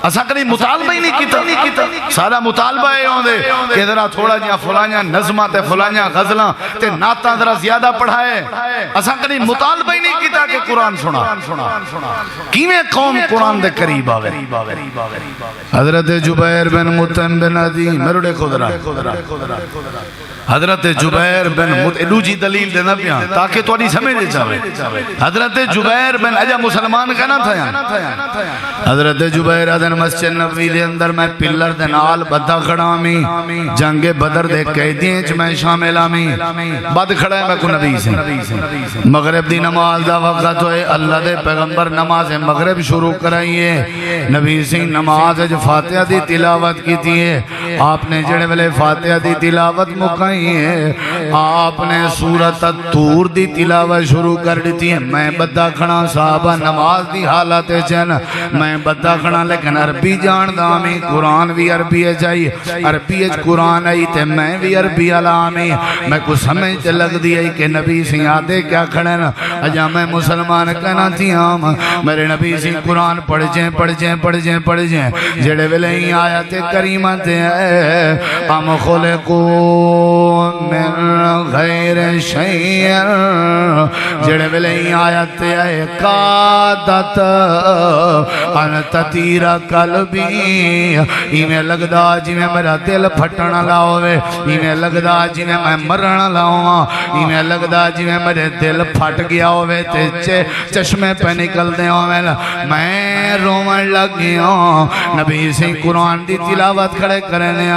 اساں کہیں مطالبہ ہی نہیں کیتا سارا مطالبہ ہے ہوں دے کہ ذرا تھوڑا جہاں فلانیاں نظمہ تے فلانیاں غزلاں تے نعتاں ذرا زیادہ پڑھائے اساں کہیں مطالبہ ہی نہیں کیتا کہ قرآن سنا کیویں قوم قرآن دے قریب آوے حضرت جبیر بن مطعم بن عدی میرے دیکھو ذرا حضرت جبیر بن مطعم جی دلیل دینا پیاں تاکہ تو نہیں سمجھے جاوے حضرت جبیر بن اجا مسلمان کا نہ تھا حضرت جبیر ادن مسجد نبوی دے اندر میں پلر دے نال بدھا کھڑا می جنگ بدر دے قیدیاں چ میں شامل آمی بد کھڑا ہے میں کو نبی سے مغرب دی نماز دا وقت ہوئے اللہ دے پیغمبر نماز مغرب شروع کرائیے نبی سے نماز جو فاتحہ دی تلاوت کی تھی آپ نے جڑے والے فاتحہ دی تلاوت مکائی آپ نے سورۃ الطور دی تلاوت شروع کر دیتی ہے میں بدھا کھڑا صحابہ نماز دی حالت چن میں بدھا کھڑا لیکن عربی جان دامی قرآن بھی عربی چاہیے عربی قرآن آئی تے میں بھی عربی علامی میں کو سمجھ لگ دیا کہ نبی سے آدھے کیا کھڑے نا اجا میں مسلمان کہنا تھی آم میرے نبی سے قرآن پڑھ جائیں جڑے ویلے ہی آیت کریمہ تے ام خلقون من غیر شیئر جڑے ویلے ہی آیت تے قادت ان تطیر قلبی ایمیں لگدا جی میں میرا دل پھٹنا لاؤے ایمیں لگدا جی میں مرنا لاؤں ایمیں لگدا جی میں میرے دل پھٹ گیا ہوئے تے چشمے پہ نکل دے ہوئے میں رومن لگ گیا نبی سے قرآن دی تلاوت کھڑے کرنے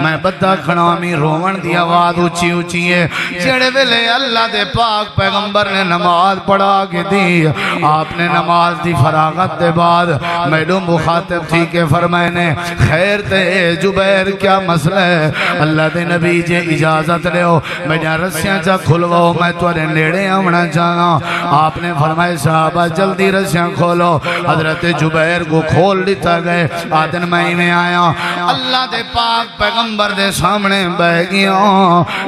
میں بدھا کھڑامی رومن دی آواز اچھی ہے جڑے ویلے اللہ دے پاک پیغمبر نے نماز پڑھا کے دی آپ نے نماز دی فراغت دے بعد میڈم مخاطب تھی کہ فرمائے نے خیر تے جبیر کیا مسئلہ ہے اللہ دے نبی جے اجازت لے ہو میں جہاں رسیاں چا کھلواؤ میں توارے نیڑے آمنا چاہاں آپ نے فرمائے صحابہ جلدی رسیاں کھولو حضرت جبیر کو کھول لیتا گئے آدن میں آیا اللہ دے پاک پیغمبر دے سامنے بہ گیا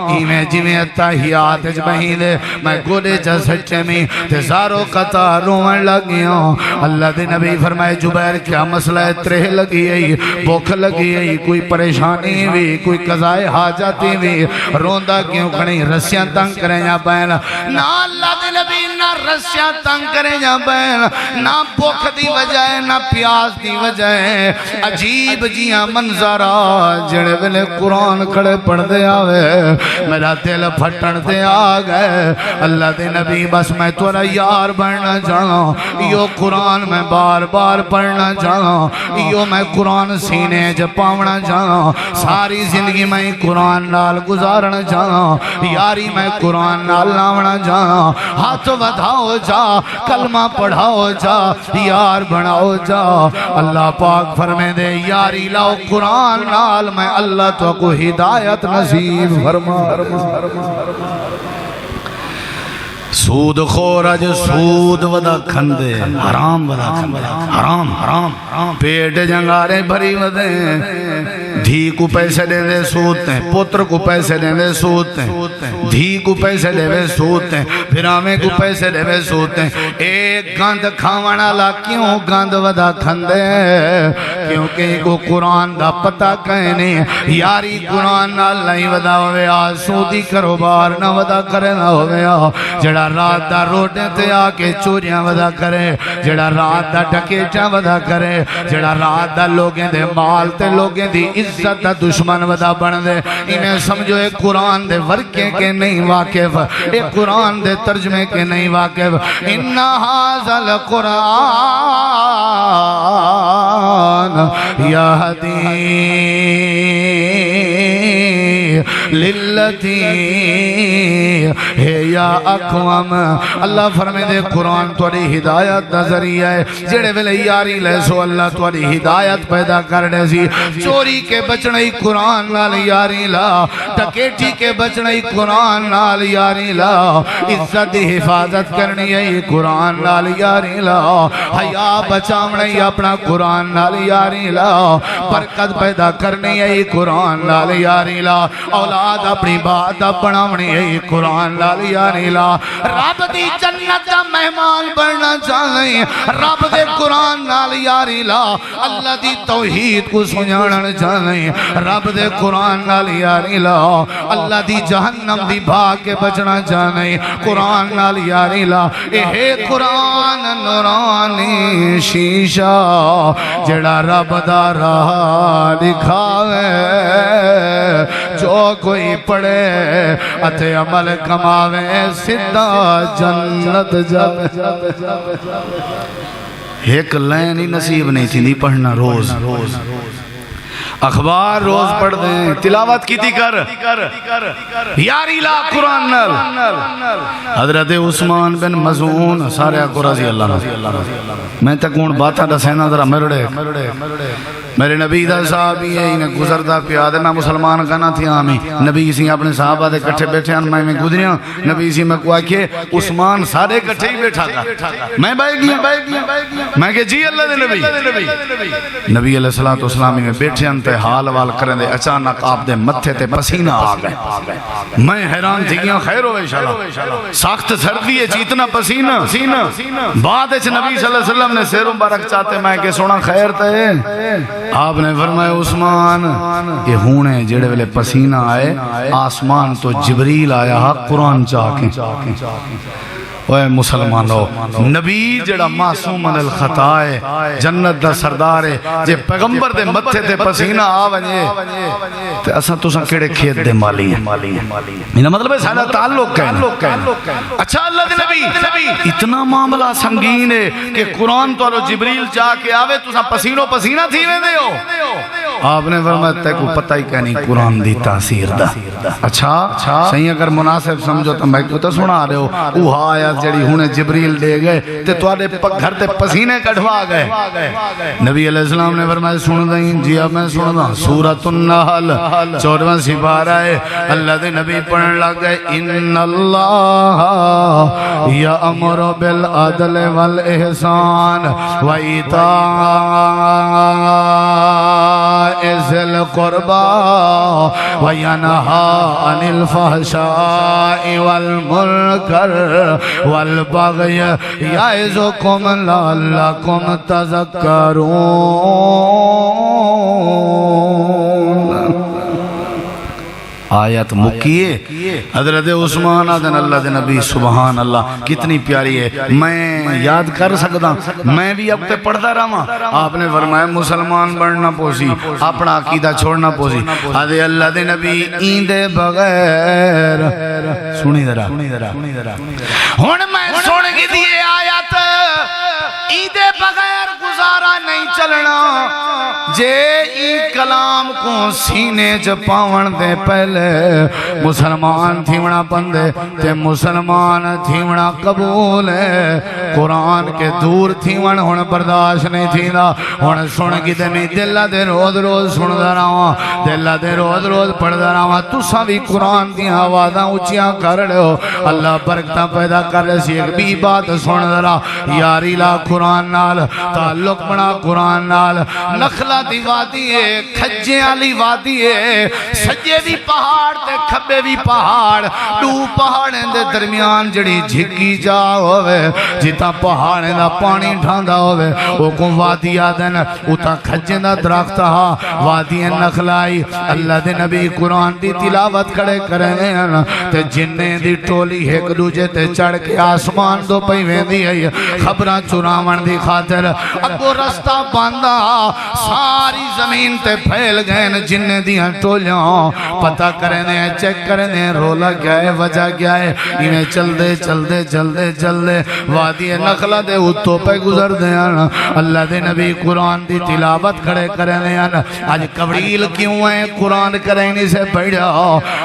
ایمیں جمیں اتحیات اچ بہی دے میں گولے چا سچے میں تے سارو قطار رومن لگ گیا اللہ دے نبی فرمائے جبیر کیا مسئلہ ہے ترہ لگی ہے بھوک لگی ہے کوئی پریشانی بھی کوئی قضائے حاجاتی بھی روندہ کیوں کھڑی رسیاں تنگ کریں یا بین نہ اللہ دے نبی نہ رسیاں تنگ کریں یا بین نہ بھوک دی وجہ ہے نہ پیاس دی وجہ ہے عجیب جیاں منظرہ جڑے ویلے قرآن کھڑے پڑھ دے آوے میرا دل پھٹن دے آگئے اللہ دے نبی بس میں تورا یار بڑھنا چاہاں یو قرآن میں بار بار پڑھنا چاہاں یو میں قرآن سینے جپاونا چاہاں ساری زندگی میں قرآن نال گزارنا چاہاں یاری میں قرآن نال لاونا چاہاں ہاتھ ودھاؤ جا کلمہ پڑھاؤ جا یار بناؤ جا اللہ پاک فرمے دے یاری لاؤ قرآن نال میں اللہ تو کو ہدایت نصیب فرما سود خور اج سود ودا کھندے حرام ودا کھندے حرام پیٹ جنگارے بھری ودے دھی کو پیسے دے دے سودتے پتر کو پیسے دے دے سودتے دھی کو پیسے دے دے سودتے پھرامے کو پیسے دے دے سودتے ایک گاند کھاوانا لا کیوں گاند ودا کھندے کیونکہ کو قرآن دا پتہ کہنے یاری قرآن نال نہیں ودا ہوئے سودی کاروبار نہ ودا کرے نہ ہوئے جڑا رات دا روٹے تے آ کے چوریاں ودا کرے جڑا رات دا ڈکیٹاں ودا کرے جڑا رات دا لوگیں دے مال تے لوگیں دی عزت دا دشمن ودا بن دے انہیں سمجھو ایک قرآن دے ورکے کے نہیں واقف ایک قرآن دے ترجمے کے نہیں واقف انہا حاضل قرآن یہدی للتی ہے یا اقوام اللہ فرمے دے قرآن توڑی ہدایت دا ذریعہ ہے جڑے ویلے یاری لے سو اللہ توڑی ہدایت پیدا کرنے سی چوری کے بچنائی قرآن نال یاری لا ٹکیٹی کے بچنائی قرآن نال یاری لا عزت دی حفاظت کرنی ہے قرآن نال یاری لا حیا بچامنی اپنا قرآن نال یاری لا برکت پیدا کرنی ہے قرآن نال یاری لا اولاد اپنی بات بناونی ہے قرآن نال یاری لا رب دی جنت دا مہمان بننا چاہنے رب دے قرآن نال یاری لا اللہ دی توحید کو سنجھانا چاہنے رب دے قرآن نال یاری لا اللہ دی جہنم دی بھاگ کے بچنا چاہنے قرآن نال یاری لا اے قرآن نورانی شیشہ جڑا رب دا راہ دکھاوے جو کوئی پڑھے اتے عمل کماوے سدھا جنت جاوے ایک لین ہی نصیب نہیں تھی پڑھنا روز اخبار روز پڑھ دیں تلاوت کی تھی کر یاری لا قرآن نال حضرت عثمان بن مظعون سارے کو رضی اللہ میں تکون باتاں دسینا ذرا مرڑے میرے نبی دا صحابی ہے انہیں گزردہ پیادے میں مسلمان کا نہ تھی آمی نبی اسی اپنے صحابہ دے کٹھے بیٹھے ہیں میں گزریاں نبی اسی میں کوئی کہ عثمان سارے کٹھے ہی بیٹھا تھا میں بائے گیا میں کہ جی اللہ دے نبی علیہ السلام میں بیٹھے انتے حال وال کریں دے اچانک آپ دے متھے تے پسینہ آ گئے میں حیران تھی گیا خیر ہوئے انشاءاللہ سخت سردی ہے جیتنا پسینہ بعد اچھ نبی صلی اللہ علیہ وسلم نے سیر مبارک چاہتے میں کہ سونا خیر تے آپ نے فرمایا عثمان کہ ہونے جڑے ویلے پسینہ آئے آسمان تو جبریل آیا قرآن چاہ کے اوہ مسلمانو نبی جڑا معصوم من الخطا ہے جنت دا سردار ہے جے پیغمبر دے متھے تے پسینہ آ ونجے تے اساں تساں کیڑے کھیت دے مالی ہیں میرا مطلب ہے سارا تعلق ہے اچھا اللہ دے نبی اتنا معاملہ سنگین ہے کہ قرآن تو جبریل جا کے آوے تساں پسینو پسینہ تھی ویندے ہو آپ نے فرمایا تے کو پتہ ہی کہنی قرآن دی تاثیر دا اچھا صحیح اگر مناسب سمجھو تو میں کو تو سنا رہے ہو اوہ آیت جڑی ہونے جبریل دے گئے تے توارے گھر تے پسینے کڑھوا گئے نبی علیہ السلام نے فرمایا سن دیں جی اب میں سن دیں سورۃ النحل 14واں سپارہ ہے اللہ دے نبی پڑھن لگ گئے ان اللہ یأمر بالعدل والإحسان وإیتاء ذی القربى وینہی عن الفحشاء والمنکر والبغی یعظکم لعلکم تذکرون آیت مکیے حضرت عثمان آدن اللہ دے نبی سبحان اللہ کتنی پیاری ہے میں یاد کر سکتا میں بھی اب تے پڑھتا رہا آپ نے فرمایا مسلمان بڑھنا پوسی اپنا عقیدہ چھوڑنا پوسی حضرت اللہ دے نبی ایندے بغیر سنی ذرا ہون میں سن گی دیئے آیت ایندے بغیر گزارا نہیں چلنا جے ای کلام کو سینے جپاون دے پہلے مسلمان تھیونا پندے تے مسلمان تھیونا قبول ہے قرآن کے دور تھیون ہون برداشت نہیں تھینا ہون سن کی دمی دلہ دے روز روز سن دراما دلہ دے روز روز پڑھ دراما تو سبھی قرآن دی آوازاں اچیاں کر رہے ہو اللہ برکتہ پیدا کر رہے سی ایک بھی بات سن ذرا یاری لا قرآن نال تعلق بنا قرآن نال نخلا دی وادی ہے کھجے والی وادی ہے سجے بھی پہاڑ تے کھبے بھی پہاڑ دو پہاڑیں دے درمیان جڑی جھکی جا ہوئے جتا پہاڑیں دا پانی ڈھاندا ہوئے وہ کو وادی آدن اتا کھجے دا درخت ہا وادی نخلائی اللہ دے نبی قرآن دی تلاوت کھڑے کرنے ہیں تے جننے دی ٹولی ایک دوجے تے چڑھ کے آسمان دو پئی ویندی ہے خبران چراون دی خاطر اگو رستہ باندھا ساری زمین تے پھیل گئے جننے دیاں ٹولیاں پتہ کرنے چیک کرنے رولا کیا ہے وجہ کیا ہے انہیں چل دے وادی نخلا دے اتو پہ گزر دے اللہ دے نبی قرآن دی تلاوت کھڑے کرنے آج کبڑیل کیوں ہے قرآن کرنے سے پڑھا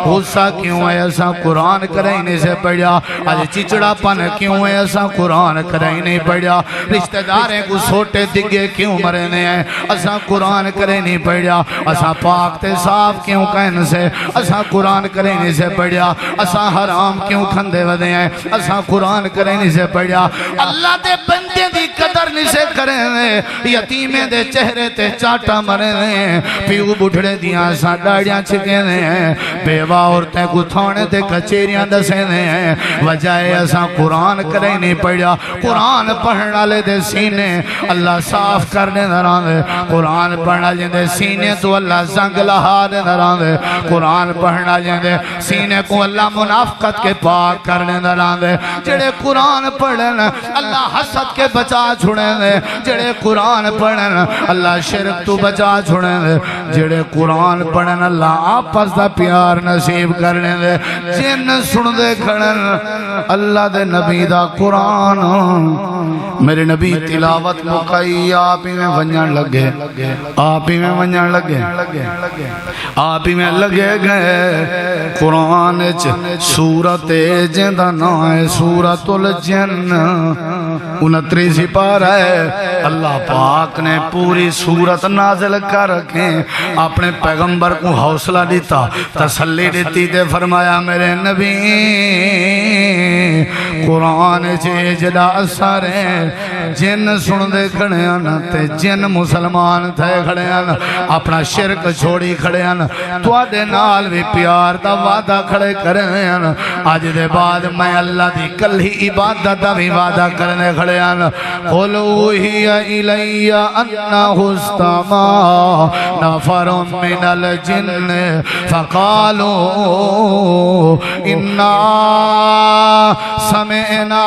غصہ کیوں ہے ایسا قرآن کرنے سے پڑھا آج چچڑا پن کیوں ہے ایسا قرآن کرنے پڑھا رشتہ داریں کو سوٹے دگے کیوں مرنے ہیں ایسا قرآن کرنے پڑھا ایسا پاک تے صاف کیوں کہنے سے ایسا قرآن کرنے سے پڑھا ایسا حرام کیوں کھندے ودے ہیں ایسا قرآن کرنے سے پڑھا اللہ دے بندے دی قدر نہیں سے کرنے یتیمیں دے چہرے تے چاٹا مرنے پیو بڑھڑے دیاں سا ڈاڑیاں چھکنے ہیں بیوہ عورتیں کو تھوڑے تے کچیریاں دسنے ہیں وجائے ایسا قرآن کرنے پڑھا قرآن پڑھنا لے دے سینے اللہ صاف کرنے دران دے قرآن پڑھنا لے دے سینے تو اللہ زنگ لہا دے دران دے قرآن پڑھنا لے دے سینے کو اللہ منافقت کے پاک کرنے دران دے جڑے قرآن پڑھن اللہ حسد کے بچا چھوڑیں دے جڑے قرآن پڑھن اللہ شرک تو بچا چھوڑیں دے جڑے قرآن پڑھن اللہ آپس دا پیار نصیب کرنے دے جن سن دے کھڑن اللہ دے نبی دا قرآن میرے نبی تلاوت مقائی آپ ہی میں ونجن لگے آپ ہی میں ونجن لگے آپ ہی میں لگے گئے قرآن سورت جندہ نائے سورت الجن 29 پارہ ہے اللہ پاک نے پوری سورت نازل کر کے اپنے پیغمبر کو حوصلہ دیتا تسلی دیتی تے فرمایا میرے نبی قرآن جدا اثر ہے جن سن دے کھڑے ہیں تے جن مسلمان تھے کھڑے ہیں اپنا شرک چھوڑی کھڑے ہیں تو آدھے نال بھی پیار دا وعدہ کھڑے کرے ہیں آج دے بعد میں اللہ دی کل ہی عبادت دا بھی وعدہ کرنے کھڑے ہیں قُلْ أُوحِيَ إِلَيَّ أَنَّهُ اسْتَمَعَ نَفَرٌ مِّنَ الْجِنِّ فَقَالُوا إِنَّا سَمِعْنَا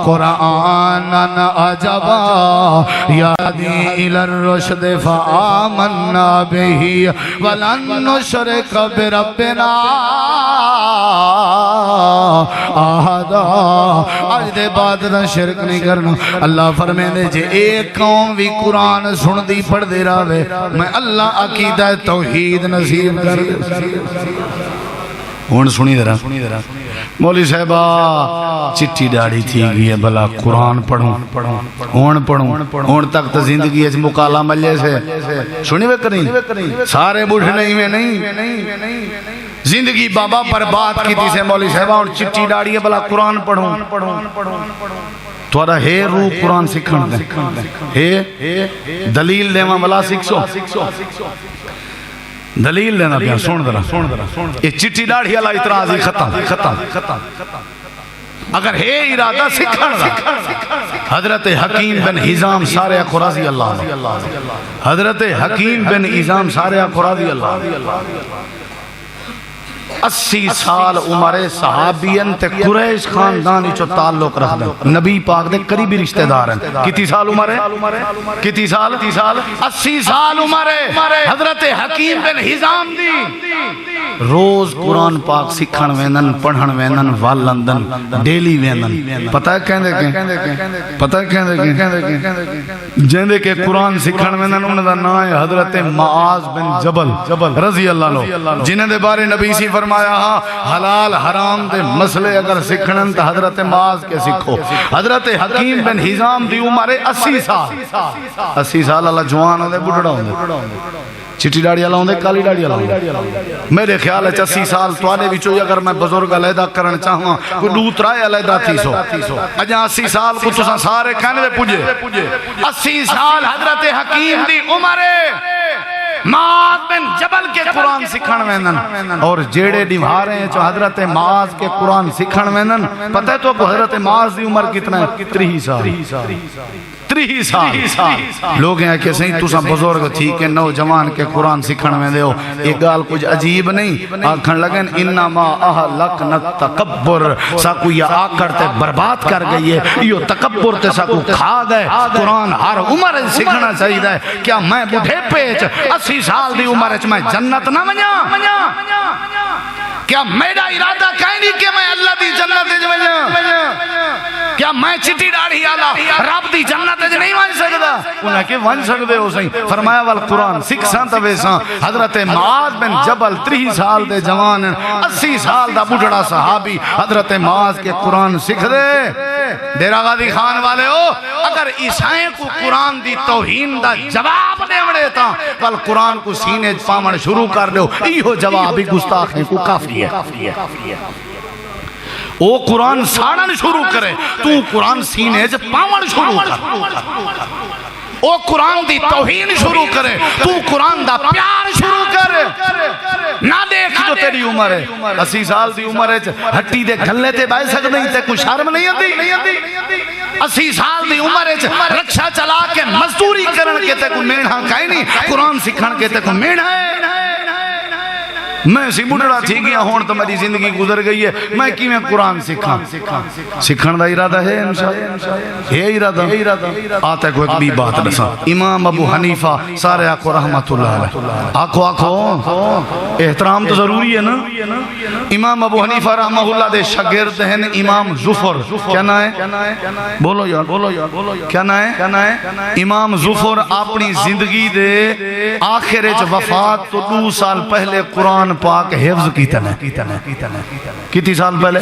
قرآناً عجبا يهدي إلى الرشد فآمنا به ولن نشرك بربنا أحدا آج دے بعد دا شرک نہیں کرنا اللہ فرمائے دے جے ایک قوم بھی قرآن سن دی پڑھ دے راوے میں اللہ عقیدہ توحید نصیب کر دے ہون سنی درہ مولی صاحبہ چٹی ڈاڑی تھی گئی ہے بھلا قرآن پڑھوں ہون پڑھوں ہون تک تو زندگی ہے مقالہ ملے سے سنی وے کریں سارے بڑھنے ہی میں نہیں زندگی بابا پر بات کی تھی سے مولی صاحبہ اور چٹی ڈاڑی ہے بھلا قرآن پڑھوں توڑا ہے روح قرآن سکھن دیں ہے دلیل دے ماں بلا سکھسو دلیل لینا پیا سون درہ یہ چٹی ڈاڑھی اللہ اترازی ختم اگر ہے ارادہ سکھن دا حضرت حکیم بن حزام سارے قرآزی اللہ حضرت حکیم بن حزام سارے قرآزی اللہ 80 سال عمر صحابین تے قریش خاندانی چو تعلق رکھ دیں نبی پاک دے قریبی رشتہ دار ہیں کتی سال عمر ہے کتی سال 80 سال عمر ہے حضرت حکیم بن حزام دی روز قرآن پاک سکھن ویندن پڑھن ویندن والندن ڈیلی ویندن پتہ ہے کہندے کہ پتہ ہے کہندے کہ جہندے کہ قرآن سکھن ویندن انہوں دا نام ہے حضرت معاذ بن جبل رضی اللہ عنہ جنہیں دے بارے نبی سی فرمایا حلال حرام دے مسئلے اگر سکھنن تو حضرت معاذ کے سکھو حضرت حکیم بن حزام دی عمر 80 سال 80 سال اللہ جوان ہوندے بڑھڑا ہوندے چٹی ڈاڑی والا ہوندے کالی ڈاڑی والا ہوندے میرے خیال ہے 80 سال تواڈے وچوں اگر میں بزرگ علیحدہ کرن چاہواں کوئی دو ترائے علیحدہ تھی سو اجا 80 سال کو تساں سارے کہنے دے پجے 80 سال حضرت حکیم دی عمر معاذ بن جبل کے قرآن سکھن ویندن اور جیڑے ڈیوارے ہیں جو حضرت معاذ کے قرآن سکھن ویندن پتہ ہے تو حضرت معاذ دی عمر کتنا ہے 30 سال 30 سال لوگ ہیں کہ صحیح تساں بزرگ تھی کہ نوجوان کے قرآن سکھن ویندے ہو ایک گال کچھ عجیب نہیں آکھن لگن انما اہلکنا تکبر ساکو یہ آکر تے برباد کر گئی ہے یہ تکبر تے ساکو کھا گئے قرآن ہر عمر سکھنا چاہیے ہے کیا میں بڑھے پیچ 80 سال دی عمر میں جنت نہ منیا کیا میرا ارادہ کہیں نہیں کہ میں اللہ دی جنت جو کیا میں چٹی ڈاڑھی آلا رب دی جنت جو نہیں ون سکتا انہیں کہ ون سکتے ہو سہیں فرمایا والقرآن سکھ سانتا ویسان حضرت معاذ بن جبل 30 سال دے جوان 80 سال دا بڑھڑا صحابی حضرت معاذ کے قرآن سکھ دے ڈیرہ غازی خان والے ہو اگر عیسائیں کو قرآن دی توہین دا جواب دے مڑے تا والقرآن کو سینے پامن شروع کر دے ایہو جوابی گستاخیں کو کافی ہے او قرآن ساڑن شروع کرے تو قرآن سینے جب پاون شروع کر او قرآن دی توہین شروع کرے تو قرآن دا پیار شروع کرے نہ دیکھ جو تیری عمر ہے 80 سال دی عمر ہے ہٹی دے گھلے تے بائے سکتے نہیں تے کوئی شرم نہیں آتی 80 سال دی عمر ہے رکشہ چلا کے مزدوری کرن کے تے کوئی میڑھا کہیں نہیں قرآن سکھن کے تے کوئی میڑھا ہے میں سی بڑھڑا تھی گیا ہون تو میری زندگی گزر گئی ہے میں کی میں قرآن سکھن دا ارادہ ہے انشاءاللہ ہے ارادہ آتا ہے کوئی بھی بات رسا امام ابو حنیفہ سارے آکو رحمت اللہ علیہ آکو احترام تو ضروری ہے نا امام ابو حنیفہ رحمہ اللہ دے شاگرد ہیں امام ظفر کیا نا ہے بولو یار کیا نا ہے امام ظفر اپنی زندگی دے آخر وفات تو 2 سال پہلے قرآن پاک حفظ کیتا ہے کتی سال پہلے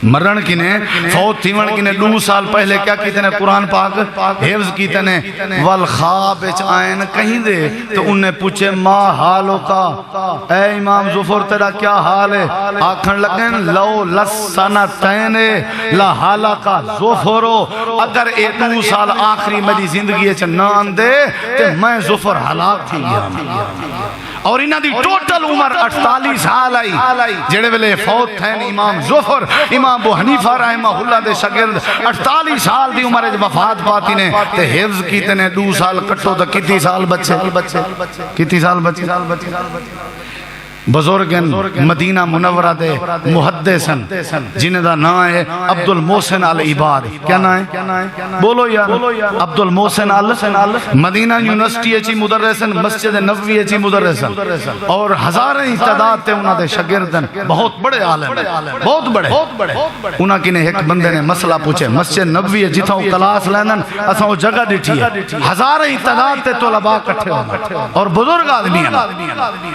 مرن کنے فوت تھیون کنے 2 سال پہلے کیا کیتے ہیں قرآن پاک حفظ کیتے ہیں والخواب اچ آئین کہیں دے تو انہیں پوچھے ما حالوں کا اے امام ظفر تیرا کیا حال ہے آکھن لگن لو لسنتین لا حالا کا ظفرو اگر 2 سال آخری میری زندگی اچ نان دے تو میں ظفر ہلاک تھی گیا اور انہاں دی ٹوٹل عمر 48 سال آئی جڑے ویلے فوت تھے امام ظفر امام ابو حنیفہ رحمہ اللہ دے شاگرد 48 سال دی عمر وفات پاتی نے تے حفظ کیتے نے 2 سال کٹو تو کتی سال بچے بزرگن مدینہ منورہ دے محدثن جنہیں دا نا ہے عبد المحسن العباد کیا نا ہے بولو یار عبد المحسن مدینہ یونیورسٹی اچھی مدرسن مسجد نبوی اچھی مدرسن اور ہزاریں تعداد تے انہاں دے شاگردن بہت بڑے عالم بہت بڑے انہاں کی نے ایک بندے نے مسئلہ پوچھے مسجد نبوی جتھاں کلاس لیندن اساں وہ جگہ ڈٹھی ہے ہزاریں تعداد تے طلباء کٹھے ہوندے اور بزرگ آدمی ہیں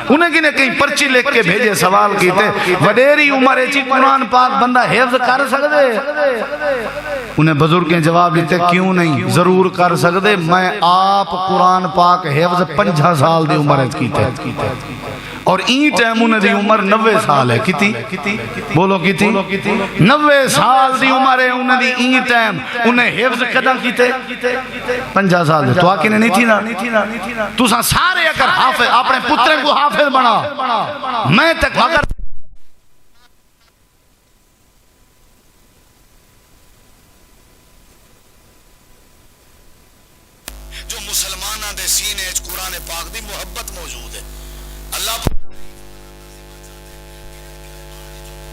انہیں کی نے کہیں پرچی لکھ کے بھیجے سوال کیتے وڈیری عمر چی قرآن پاک بندہ حفظ کر سکتے انہیں بزرگیں جواب دیتے کیوں نہیں ضرور کر سکتے میں آپ قرآن پاک حفظ 50 سال دی عمر کیتے اور این ٹائم انہیں دی عمر 90 سال ہے کتی بولو کتی 90 سال دی عمر ہے انہیں دی این ٹائم انہیں حفظ قدم کیتے 50 سال دے تو آکے نہیں تھی نا تو سارے اگر حافظ اپنے پترے کو حافظ بنا میں تک اگر جو مسلمانہ دے سینے قرآن پاک دی محبت موجود ہے اللہ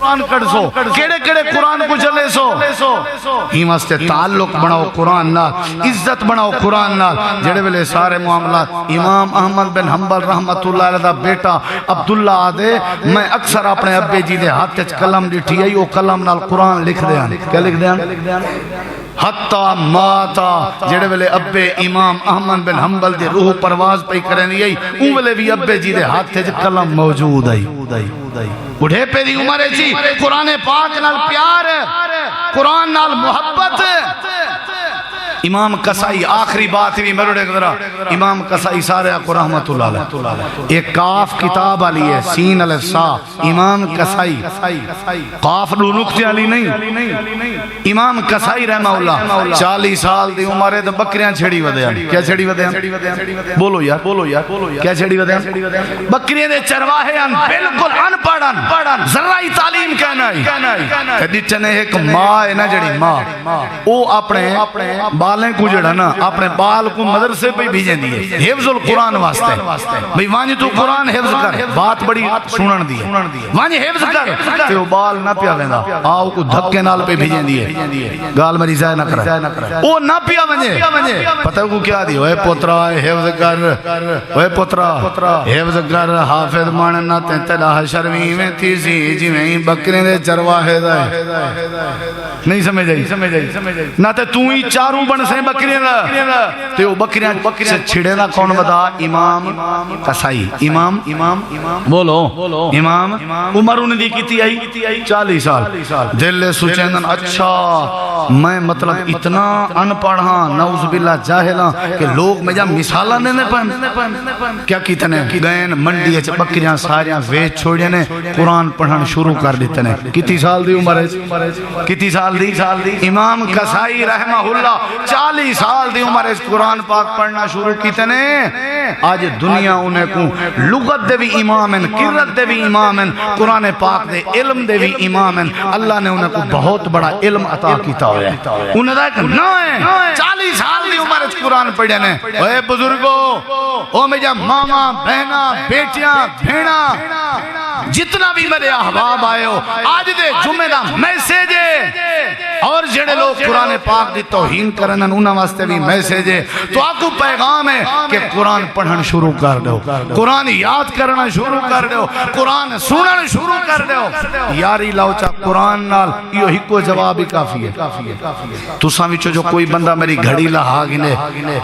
قرآن کر سو کیڑے کیڑے قرآن کو چلے سو ہی واسطے تعلق بناؤ قرآن نال عزت بناؤ قرآن نال جڑے ویلے سارے معاملات امام احمد بن حنبل رحمت اللہ علیہ دا بیٹا عبداللہ آدھے میں اکثر اپنے ابے جی دے ہاتھ وچ قلم ڈٹھی ہے وہ قلم نال قرآن لکھ دیاں کیا لکھ دیاں حتی ماتا جڑے ویلے ابے امام احمد بن حنبل دی روح پرواز پہ کریں یہی اون ویلے بھی ابے جی دے ہاتھ وچ قلم موجود آئی بڑھے پہ دی عمر جی قرآن پاک نال پیار ہے قرآن نال محبت ہے امام قصائی آخری بات بھی مرڑے گذرا امام قصائی سارے کو رحمت اللہ علیہ ایک کاف کتاب علی ہے سین علیہ السا امام قصائی قاف نو نکتے علی نہیں امام قصائی رحمہ اللہ 40 سال دی عمرے تو بکریاں چھڑی ودے ہیں کیا چھڑی ودے ہیں بولو یار کیا چھڑی ودے ہیں بکریاں دے چرواہے ہیں بالکل ان پڑھن ذرائی تعلیم کہنا ہے کہ ڈٹنے ایک ماں ہے نا جڑی ماں او اپنے بالیں کو جڑا نا اپنے بال کو مدرسے پہ بھیجیں دیئے حفظ القرآن واسطے بھئی وانجی تو قرآن حفظ کر بات بڑی سنن دیئے وانجی حفظ کر کہ وہ بال نہ پیا ویندہ آؤ کو دھکے نال پہ بھیجیں دیئے گال مری زائے نہ کرے وہ نہ پیا ونجے پتہ کو کیا دی اوے پترا حفظ کر حفظ کر حافظ ماننا تینتلا حشروی میں تیسی جی میں بکریں دے چرواہے دائے نہیں سمجھ آئی نہ تے تو ہی چاروں بن سے بکریاں دا تے وہ بکریاں سے چھڑے دا کون بدا امام قصائی امام بولو امام عمر نے دی کیتی آئی 40 سال دل سوچیں اچھا میں مطلب اتنا ان پڑھا نعوذ باللہ جاہلا کہ لوگ میں جا مثالہ دینے پہن کیا کیتنے گئن منڈی اچھ بکریاں ساریاں ویچ چھوڑے نے قرآن پڑھن شروع کر دیتے نے کتی سال دی عمر ہے کتی سال دی امام قصائی رحمہ اللہ 40 سال دی عمر اس قرآن پاک پڑھنا شروع کیتے نے آج دنیا انہیں کو لغت دے بھی امامن قرت دے بھی امامن قرآن پاک دے علم دے بھی امامن اللہ نے انہیں کو بہت بڑا علم عطا کیتا ہویا ہے انہیں دا کہ نہ ہے 40 سال دی عمر اس قرآن پڑھے نے اے بزرگو او میں جا ماما بہنا بیٹیاں بھینا جتنا بھی میرے احباب آئے ہو آج دے جمعہ دا میسیج ہے اور جڑے لوگ قرآن پاک دی توہین کرنن انہاں واسطے بھی میسیج ہے تو آکو پیغام ہے کہ قرآن پڑھن شروع کر دو قرآن یاد کرنا شروع کر دو قرآن سنن شروع کر دو یاری لاؤچا قرآن نال یہ ہی کو جواب ہی کافی ہے تو سامچو جو کوئی بندہ میری گھڑی لہا گنے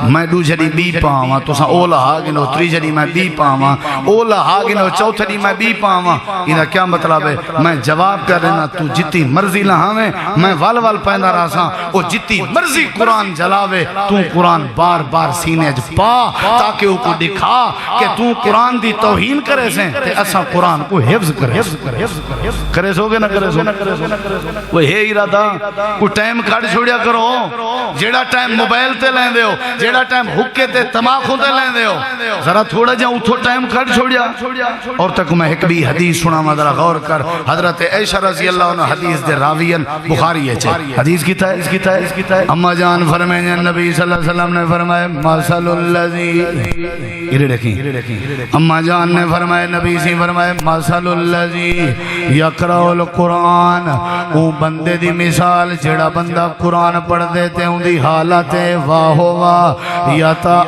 میں دو جڑی بی پاواں تو سا او لہا گنو تری جڑی میں بی پاواں او لہا گنو چوتھڑی میں بی پاواں انہا کیا مطلب ہے میں جواب کر رہنا تو جتی مرضی لہاویں میں وال پہنا رہا سا او جتی مرضی قرآن جلاوے تو قرآن بار بار سینے جو پا تاکہ وہ کو دکھا کہ تو قرآن دی توہین کرے سے تے اسا قرآن کو حفظ کرے سو گے نہ کرے سو وہ ہے ارادہ کو ٹائم کھڑ چھوڑیا کرو جیڑا ٹائم موبائل تے لیں دے ہو جیڑا ٹائم حکے تے تماخوں تے لیں دے ہو ذرا تھوڑا جاؤں تو ٹائم کھڑ چھوڑیا اور تک میں ایک بھی حدیث سنا مدرہ غور کر حضرت عائشہ رضی اللہ عنہ حدیث دے راوین بخاری ہے حدیث کی ہے اما جان فرمائیں نبی صلی اللہ علیہ وسلم نے فرمائے مثل اللذی ادھر دیکھیں اما جان نے فرمائے نبی سے فرمائے مثل اللذی یقرأ القرآن او بندے دی مثال جڑا بندہ قرآن پڑھ دیتے ہوں دی حالت واہ واہ یتا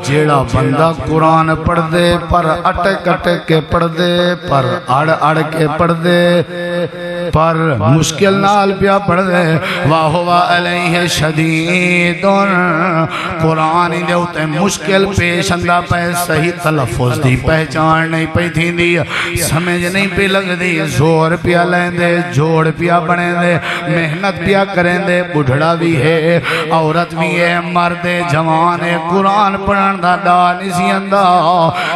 جیڑا بندہ قرآن پڑھ دے پر اٹک اٹک کے پڑھ دے پر اڑ اڑ کے پڑھ دے پر مشکل نال پیا پڑھ دے واہ واہ علیہ شدید قرآن دے ہوتے مشکل پیش اندہ پہ صحیح تلفظ دی پہچان نہیں پہ تھی دی سمجھ نہیں پہ لگ دی زور پیا لیں دے جوڑ پیا بنے دے محنت پیا کریں دے بڑھڑا بھی ہے عورت بھی ہے مرد جوان ہے قرآن پڑھن دا ڈال اسی اندہ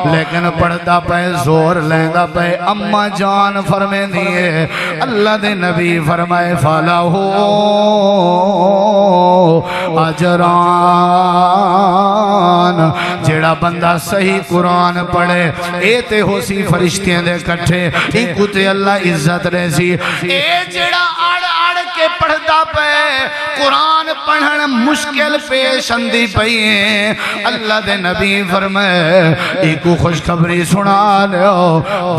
لیکن پڑھتا پہ زور لیندہ پہ اما جان فرمے دیئے اللہ دے نبی فرمائے فَلَهُ اجران جیڑا بندہ صحیح قرآن پڑھے اے تے ہو سی فرشتیاں دے کٹھے ایک تے اللہ عزت رہ سی اے جیڑا اڑ اڑ کے پڑھتا پہ قرآن پڑھن مشکل پیش اندی پئیے اللہ دے نبی فرمائے ایک خوشخبری سنا لیو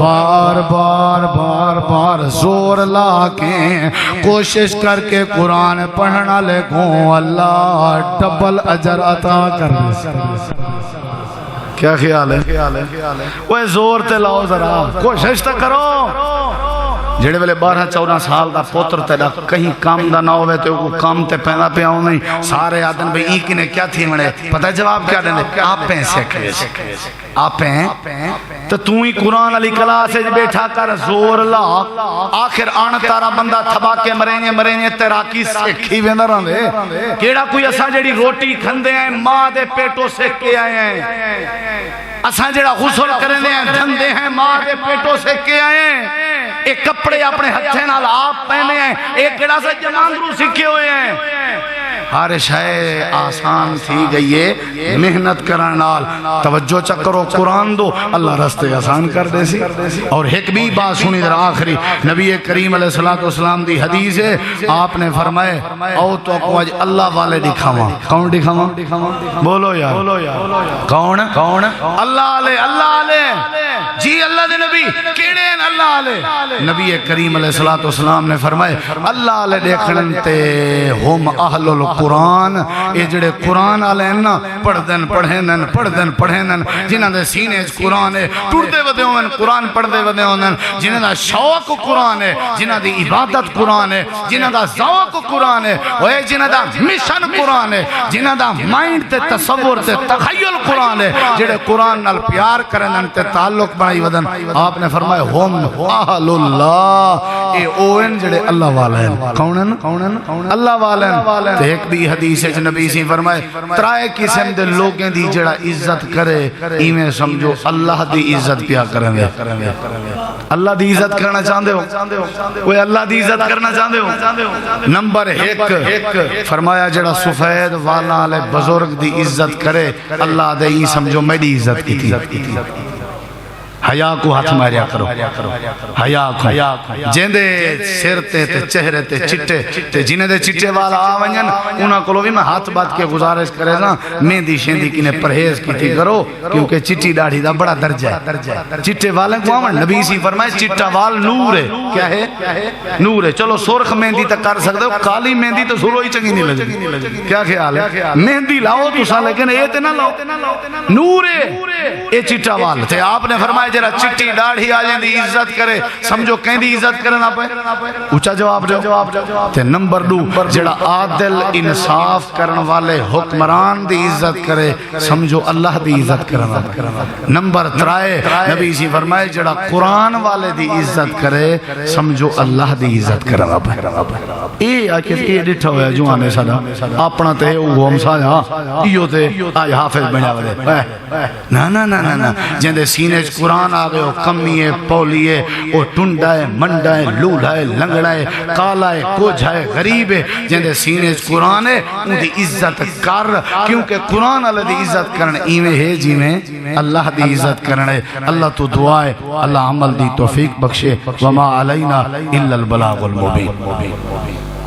بار بار بار بار زور لا کے کوشش کر کے قرآن پڑھنا لے گوں اللہ ڈبل اجر عطا کر کیا خیال ہے وہ زور تے لاؤ ذرا کوشش تو کرو جڑے ویلے 12-14 سال دا پوتر تیڑا کہیں کام دا نہ ہوئے تو کو کام تے پہنا پہ آؤں نہیں سارے آدن بھئی ایک نے کیا تھی مڑے پتہ جواب کیا دینے آپ ہیں سیکھے آپ ہیں تو تو ہی قرآن علی کلاس بیٹھا کر زور لا آخر آن تارا بندہ تھبا کے مرینے تیراکی سیکھی ویندہ رہن دے کیڑا کوئی اساں جڑی روٹی کھندے ہیں ماں دے پیٹوں سے کے آئے ہیں اساں جڑا غسل کرنے ہیں دھندے ہیں ماں دے پیٹوں سے کے آئے ہیں ایک کپڑے اپنے ہتھے نال آپ پہنے ہیں ایک کیڑا سے جماندرو سکھے ہوئے ہیں ہر شے آسان تھی گئی ہے محنت کرنال توجہ چکرو قرآن دو اللہ رستے آسان کر دے سی اور ایک بھی بات سنی در آخری نبی کریم علیہ السلام دی حدیث ہے آپ نے فرمائے او تو کو آج اللہ والے دکھاواں کون دکھاواں بولو یار کون اللہ علیہ جی اللہ دے نبی کیڑے ہیں اللہ علیہ نبی کریم علیہ السلام نے فرمائے اللہ علیہ دیکھنن تے ہم اہل القرآن اے جڑے قرآن علیہ نا پڑھدن جنہاں دے سینے قرآن ہے ٹوٹدے ودے ہون قرآن پڑھدے ودے ہون جنہاں دا شوق قرآن ہے جنہاں دی عبادت قرآن ہے جنہاں دا ذوق قرآن ہے اوے جنہاں دا مشن قرآن ہے جنہاں دا مائنڈ تے تصور تے تخیل قرآن ہے جڑے قرآن نال پیار کرن تے تعلق بنائی ودن آپ نے فرمایا ہم اہل اللہ اے اوین جڑے اللہ والے ہیں کون ہیں اللہ والے ہیں تے ایک بھی حدیث ہے نبی سی فرمائے ترائے قسم دے لوگیں دی جڑا عزت کرے ایویں سمجھو اللہ دی عزت پیا کریں گے اللہ دی عزت کرنا چاہندے ہو کوئی اللہ دی عزت کرنا چاہندے ہو نمبر ایک فرمایا جڑا سفید والا لے بزرگ دی عزت کرے اللہ دے ہی سمجھو میری عزت کی تھی حیا کو ہاتھ ماریا کرو حیا کو جیندے سر تے چہرے تے چٹے تے جنہیں دے چٹے والا آونین انہاں کو بھی میں ہاتھ بات کے گزارش کرے نا مہندی شیندی کی نے پرہیز کی تھی کرو کیونکہ چٹی داڑھی دا بڑا درجہ ہے چٹے والے کو آمن نبی سی فرمائے چٹا وال نور ہے کیا ہے نور ہے چلو سرخ مہندی تک کر سکتے ہو کالی مہندی تو سرو ہی چنگی نہیں لگی کیا خیال ہے مہندی لاؤ تو سا لیکن یہ تے نہ لاؤ نور ہے یہ چٹا وال تھے آپ نے فرمائے جرا چٹی ڈاڑھی آجیں دی عزت کرے سمجھو کہیں دی عزت کرنا پہ اچھا جواب دو تے نمبر 2 جڑا عادل انصاف کرن والے حکمران دی عزت کرے سمجھو اللہ دی عزت کرنا نمبر 3 نبی سی فرمائے جڑا قرآن والے دی عزت کرے سمجھو اللہ دی عزت کرنا پہ اے آکے اے ڈٹھا ہویا جو آنے سادا اپنا تے اوہم سایا ایو تے آج حافظ بنیا ودے نا جندے سینے قرآن آگئے ہو کمیے پولیے او ٹنڈائے منڈائے لولائے لنگڑائے کالائے کوجھائے غریبے جندے سینے قرآن ہے ان دی عزت کر کیونکہ قرآن اللہ دی عزت کرنے ایمیں ہے جی میں اللہ دی عزت کرنے اللہ تو دعائے اللہ عمل دی توفیق بخشے وما علینا الا البلاغ المبین